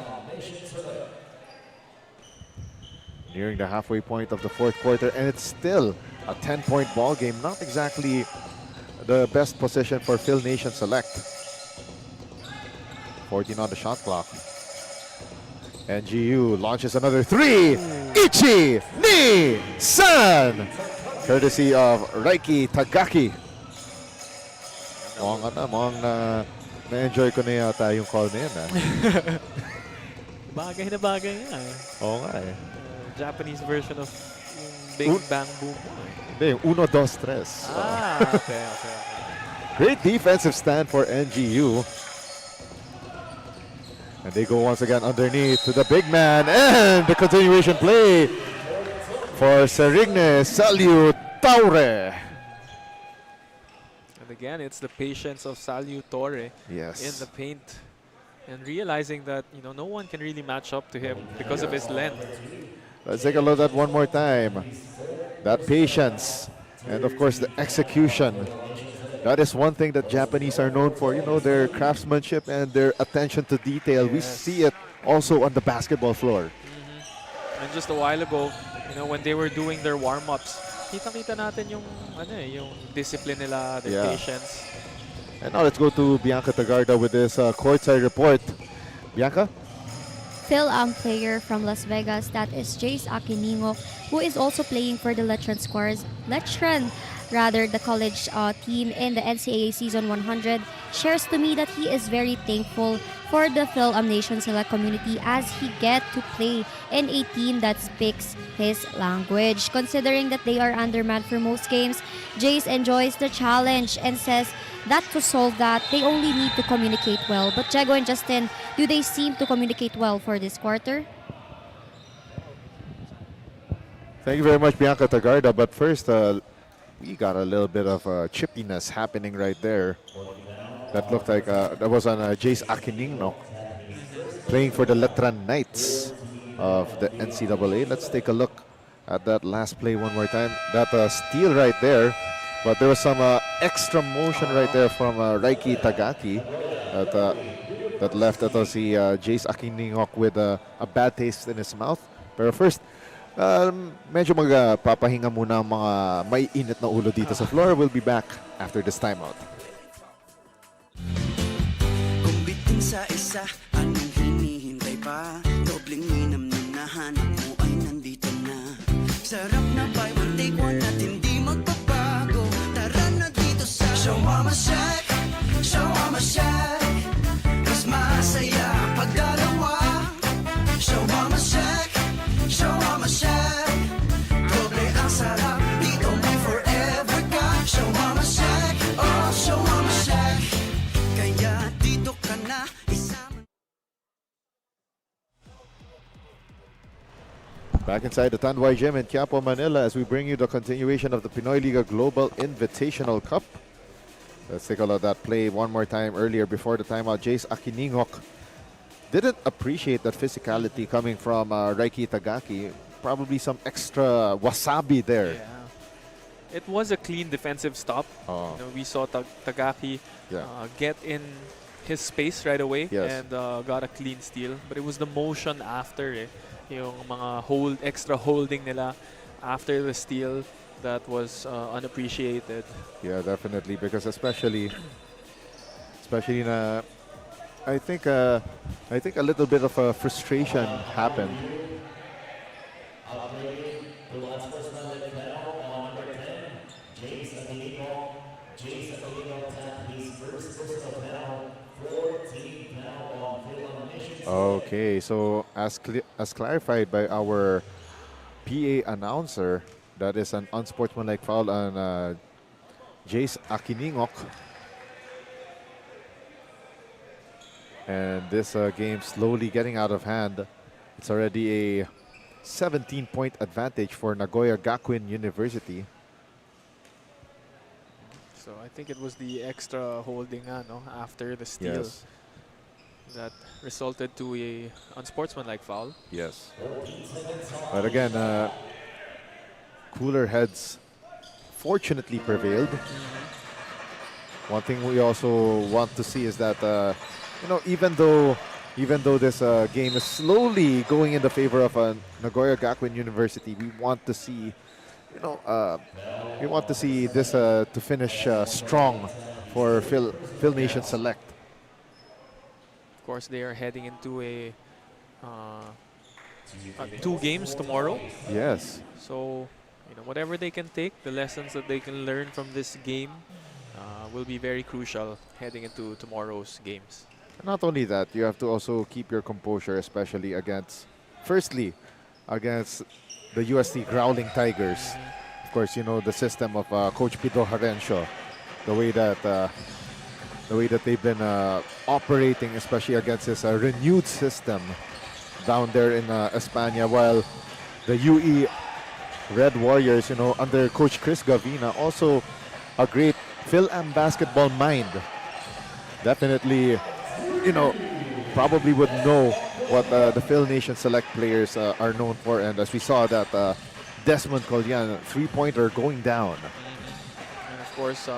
Nearing the halfway point of the fourth quarter, and it's still a 10-point ball game. Not exactly the best position for Phil Nation Select. 14 on the shot clock. NGU launches another 3. Ichi ni San, courtesy of Raiki Tagaki. Mukhang na-enjoy ko na yata yung call na yun. Bagay na bagay nga. Oo nga eh. Japanese version of yung Big Bang Boom. Hindi, yung 1, 2, 3. Okay. Great defensive stand for NGU. And they go once again underneath to the big man, and the continuation play for Serigne Salutaure. And again, it's the patience of Salutaure in the paint, and realizing that no one can really match up to him because of his length. Let's take a look at that one more time. That patience, and of course the execution. That is one thing that Japanese are known for, their craftsmanship and their attention to detail. We see it also on the basketball floor. And just a while ago, when they were doing their warm-ups, kita-kita natin yung discipline nila, their patience. And now let's go to Bianca Tagarda with this courtside report. Bianca? Fil-Am player from Las Vegas, that is Jace Akiningok, who is also playing for the the college team in the NCAA Season 100, shares to me that he is very thankful for the Fil-Am Nation Select community as he get to play in a team that speaks his language. Considering that they are undermanned for most games, Jace enjoys the challenge and says that to solve that, they only need to communicate well. But Jago and Justin, do they seem to communicate well for this quarter? Thank you very much, Bianca Tagarda. But first, we got a little bit of chippiness happening right there. That looked like that was on Jace Akiningno playing for the Letran Knights of the NCAA. Let's take a look at that last play one more time. That steal right there, but there was some extra motion right there from Raiki Tagaki that left Jace Akiningok with a bad taste in his mouth. Pero first, medyo magpapahinga muna ang mga may init na ulo dito sa floor. We'll be back after this timeout. Kung bitin sa isa, anong hinihintay pa? Dobleng minam na nahanap mo ay nandito na. Sarap na buy one take one at hindi magbabago. Tara na dito sa Shawama Shack, Shawama Shack. Mas masaya pag dalawa. Shawama Shack, Shawama Shack. Doble ang sarap, dito may forever ka. Shawama Shack, oh Shawama Shack. Kaya dito ka na isama. Back inside the Tanduay Gym in Quiapo, Manila, as we bring you the continuation of the Pinoyliga Global Invitational Cup. Let's take a look at that play one more time earlier before the timeout. Jace Akiningok didn't appreciate that physicality coming from Raiki Tagaki. Probably some extra wasabi there. Yeah. It was a clean defensive stop. Oh. You know, we saw Tagaki Yeah. get in his space right away Yes. and got a clean steal. But it was the motion after yung mga extra holding nila after the steal that was unappreciated. Yeah, definitely, because especially na I think a little bit of a frustration happened. Okay, so as clarified by our PA announcer, that is an unsportsmanlike foul on Jace Akiningok. And this game slowly getting out of hand. It's already a 17-point advantage for Nagoya Gakuin University. So I think it was the extra holding after the steal Yes. that resulted to a unsportsmanlike foul. Yes. But again, cooler heads fortunately prevailed. One thing we also want to see is that even though this game is slowly going in the favor of Nagoya Gakuin University, we want to see this to finish strong for Phil Nation Select. Of course, they are heading into a 2 games tomorrow. Yes. So, whatever they can take, the lessons that they can learn from this game will be very crucial heading into tomorrow's games. Not only that, you have to also keep your composure, especially against the UST Growling Tigers. Of course, the system of Coach Pito Harencio, the way that they've been operating, especially against this renewed system down there in España, while the UE Red Warriors, under Coach Chris Gavina, also a great Fil-Am basketball mind. Definitely, probably would know what the Phil Nation Select players are known for. And as we saw that Desmond Collian three-pointer going down. And of course,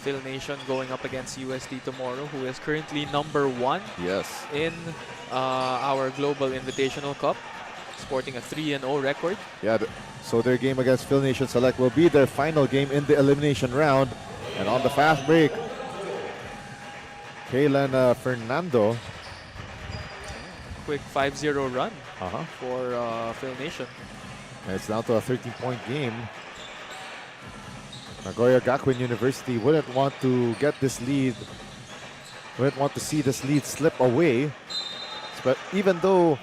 Phil Nation going up against UST tomorrow, who is currently #1 Yes. in our Global Invitational Cup, sporting a 3-0 record. Yeah, so their game against Phil Nation Select will be their final game in the elimination round. And on the fast break, Kaylan Fernando. Quick 5-0 run Uh-huh. for Phil Nation. And it's down to a 13-point game. Nagoya Gakuin University wouldn't want to get this lead, wouldn't want to see this lead slip away. But even though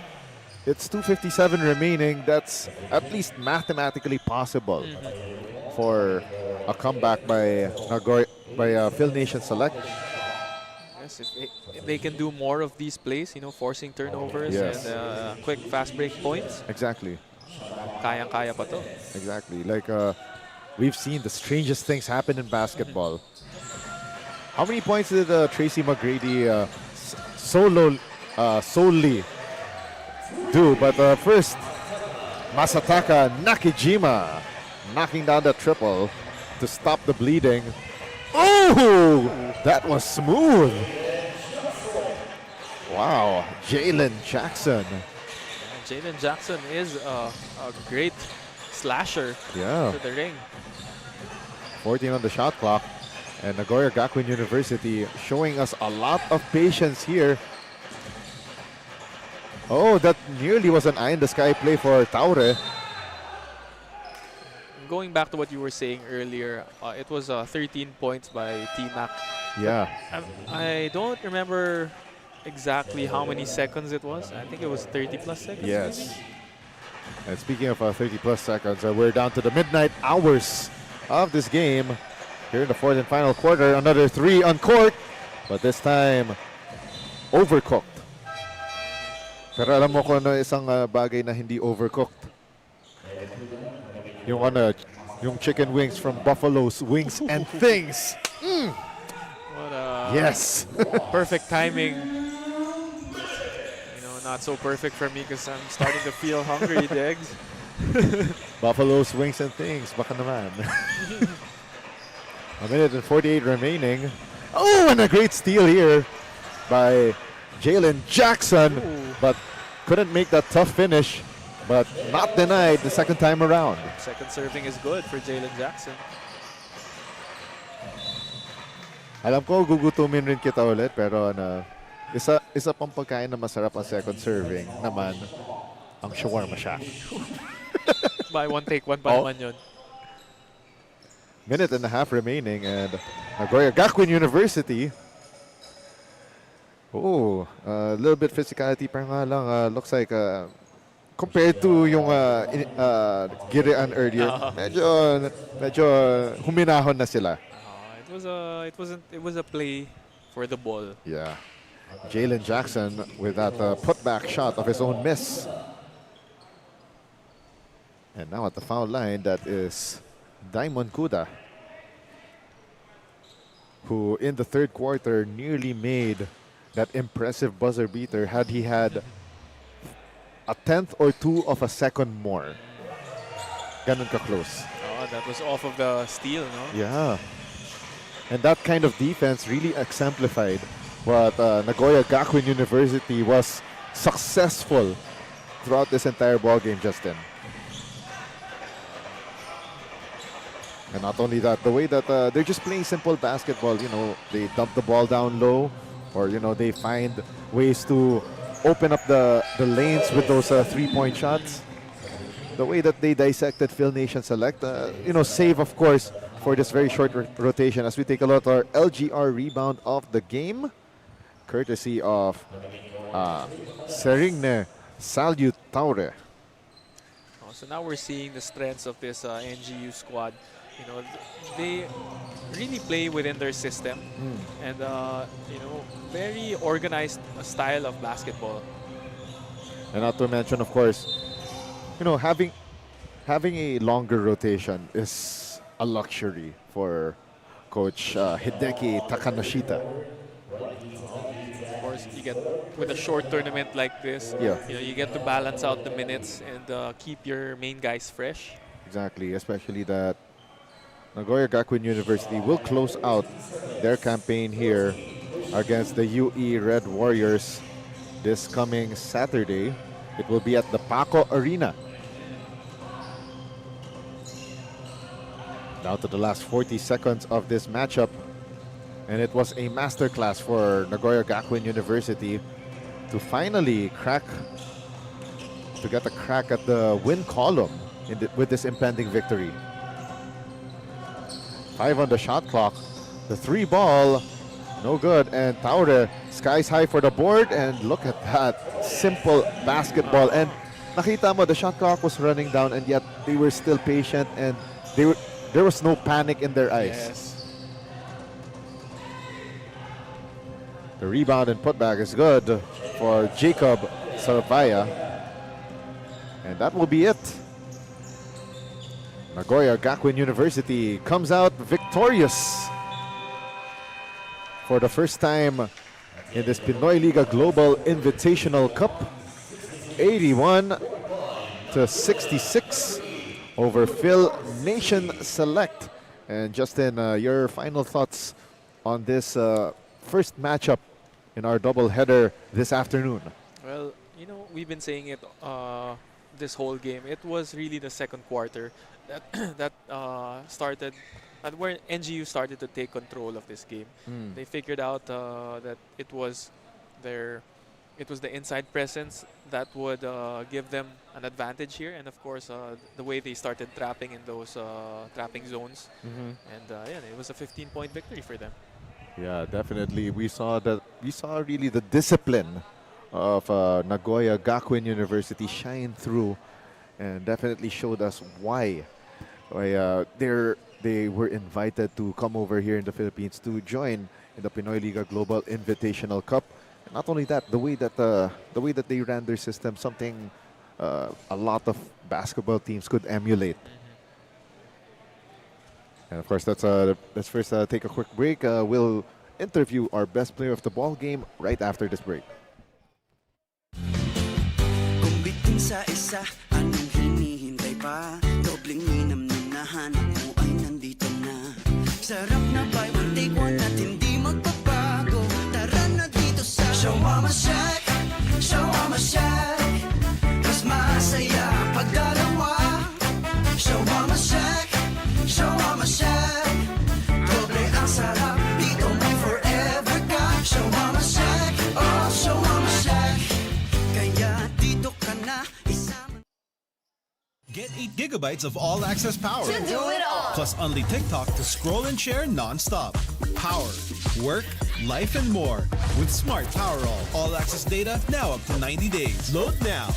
it's 2:57 remaining, that's at least mathematically possible for a comeback by Phil Nation Select. Yes, if they can do more of these plays, forcing turnovers Yes. and quick fast break points, Exactly. kayang-kaya pa to. Exactly. Like we've seen the strangest things happen in basketball. How many points did Tracy McGrady solely do? But first, Masataka Nakijima knocking down the triple to stop the bleeding. Oh, that was smooth. Wow, Jalen Jackson. Jalen Jackson is a great slasher Yeah. to the ring. 14 on the shot clock. And Nagoya Gakuin University showing us a lot of patience here. Oh, that nearly was an eye-in-the-sky play for Taure. Going back to what you were saying earlier, it was 13 points by T-Mac. Yeah. I don't remember exactly how many seconds it was. I think it was 30 plus seconds. Yes. And speaking of 30-plus seconds, we're down to the midnight hours of this game. Here in the fourth and final quarter, another 3 on court, but this time overcooked. Pero alam mo kung ano isang bagay na hindi overcooked? Yung ano, yung chicken wings from Buffalo's Wings and Things. What a Yes. perfect timing. Not so perfect for me because I'm starting to feel hungry, Degs. Buffalo's Wings and Things. Baka naman. A minute and 48 remaining. Oh, and a great steal here by Jalen Jackson. Ooh. But couldn't make that tough finish. But not denied the second time around. Second serving is good for Jalen Jackson. Alam ko, gugutumin rin kita ulit. Pero ano, isa pang pagkain na masarap ang second serving naman ang shawarma shack. Buy one, take one pa naman yun. Minute and a half remaining, and Nagoya Gakuin University. Oh, a little bit physicality pa nga lang. Looks like compared to yung Girian earlier, medyo huminahon na sila. It was a play for the ball. Yeah. Jalen Jackson with that putback shot of his own miss. And now at the foul line, that is Diamond Kuda, who in the third quarter nearly made that impressive buzzer beater had he had a tenth or two of a second more. Ganun ka close. Oh, that was off of the steal, no? Yeah. And that kind of defense really exemplified what Nagoya Gakuin University was successful throughout this entire ballgame, Justin. And not only that, the way that they're just playing simple basketball, they dump the ball down low, or, they find ways to open up the lanes with those three-point shots. The way that they dissected Phil Nation Select, save, of course, for this very short rotation as we take a look at our LGR rebound of the game, courtesy of Serigne Salutaure. So now we're seeing the strengths of this NGU squad. They really play within their system and very organized style of basketball. And not to mention, of course, having a longer rotation is a luxury for Coach Hideki Takanashita. Of course, you get with a short tournament like this, you get to balance out the minutes and keep your main guys fresh. Exactly, especially that Nagoya Gakuin University will close out their campaign here against the UE Red Warriors this coming Saturday. It will be at the Paco Arena. Down to the last 40 seconds of this matchup. And it was a masterclass for Nagoya Gakuin University to finally get a crack at the win column with this impending victory. 5 on the shot clock. The 3 ball, no good. And Taure skies high for the board. And look at that simple basketball. And nakita mo, the shot clock was running down, and yet they were still patient, and there was no panic in their eyes. Yes. The rebound and putback is good for Jacob Sarvaya. And that will be it. Nagoya Gakuin University comes out victorious for the first time in this Pinoyliga Global Invitational Cup. 81-66 over Phil Nation Select. And Justin, your final thoughts on this first matchup in our doubleheader this afternoon? Well, we've been saying it this whole game. It was really the second quarter that started, and where NGU started to take control of this game. They figured out that it was the inside presence that would give them an advantage here, and of course the way they started trapping in those trapping zones, and it was a 15-point victory for them. Yeah, definitely. We saw really the discipline of Nagoya Gakuin University shine through, and definitely showed us why they were invited to come over here in the Philippines to join in the Pinoyliga Global Invitational Cup. And not only that, the way that they ran their system, something a lot of basketball teams could emulate. And of course, let's first take a quick break. We'll interview our best player of the ball game right after this break. Kung bitin sa isa, anong hinihintay pa? Dobling minam na nahanap mo ay nandito na. Sarap na buy one take one at hindi magbabago. Tara na dito sa Shawarma Shack, Shawarma Shack. Mas masaya pag dalawa. Shawarma Shack, Shawarma Shack. Doble ang sarap, dito may forever ka. Shawarma Shack, oh Shawarma Shack. Kaya dito ka na isama. Get 8 gigabytes of all-access power. To do it all. Plus only TikTok to scroll and share non-stop. Power, work, life, and more. With Smart Power all-access data now up to 90 days. Load now.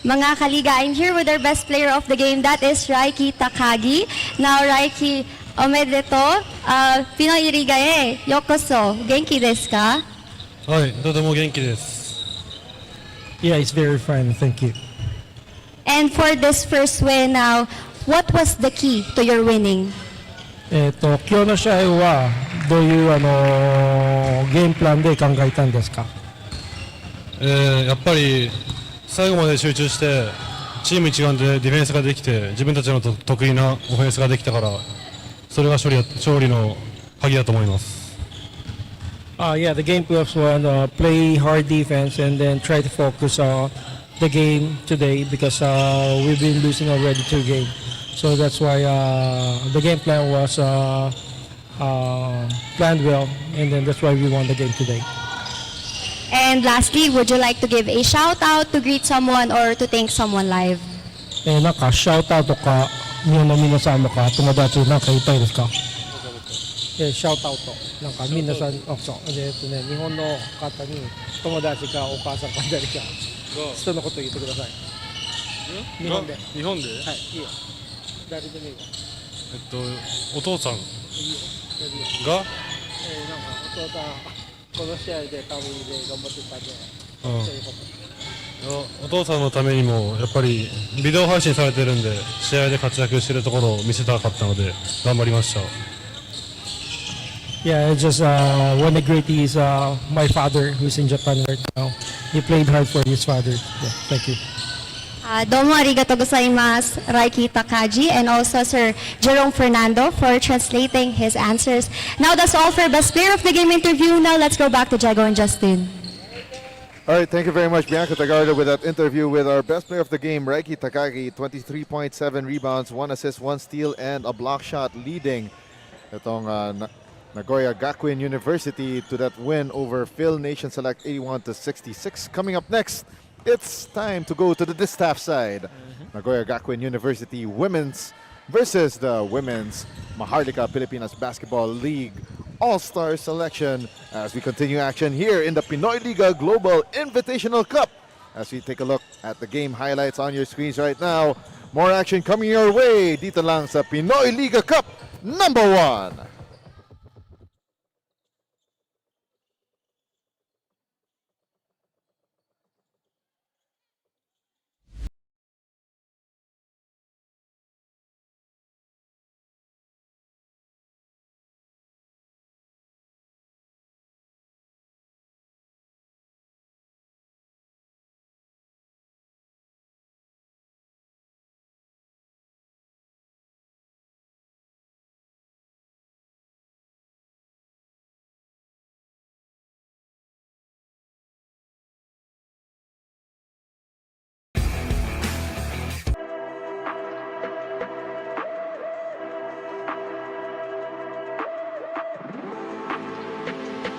Mga kaliga, I'm here with our best player of the game, that is Raiki Takagi. Now, Raiki, omedeto, Pinoyliga e yokoso. Genki desu ka? はい、とても元気です。 Yeah, it's very fun. Thank you. And for this first win now, what was the key to your winning? 今日の試合はどういうゲームプランで考えたんですか？やっぱり最後まで集中してチーム一丸でディフェンスができて自分たちの得意なオフェンスができたからそれが勝利の鍵だと思います。Yeah, the game plus one, play hard defense and then try to focus on the game today because we've been losing already 2 games. So that's why the game plan was planned well, and then that's why we won the game today. And lastly, would you like to give a shout out to greet someone or to thank someone live? なんかシャウトアウトか日本の皆さんとか友達なんか言いたいですか？シャウトアウトなんか皆さんそうで日本の方に友達かお母さんか誰か人のこと言ってください。日本で。日本で？はい、いいよ。誰でもいいわ。お父さんいいよ。がなんかお父さんこの試合で多分で頑張ってたんで、そういうこと。お父さんのためにもやっぱりビデオ配信されてるんで試合で活躍してるところを見せたかったので頑張りました。Yeah, I just want to greet my father who's in Japan right now. He played hard for his father. Yeah, thank you. Domo arigatou gozaimasu, Raiki Takagi, and also Sir Jerome Fernando for translating his answers. Now that's all for Best Player of the Game interview. Now let's go back to Jago and Justin. All right, thank you very much, Bianca Tagarda, with that interview with our best player of the game, Raiki Takagi. 23.7 rebounds, 1 assist, 1 steal, and a block shot, leading itong Nagoya Gakuin University to that win over Phil Nation Select 81-66. Coming up next, it's time to go to the distaff side. Nagoya Gakuin University women's versus the women's Maharlika Pilipinas Basketball League All-Star Selection as we continue action here in the Pinoyliga Global Invitational Cup. As we take a look at the game highlights on your screens right now, more action coming your way dito lang sa Pinoyliga Cup #1.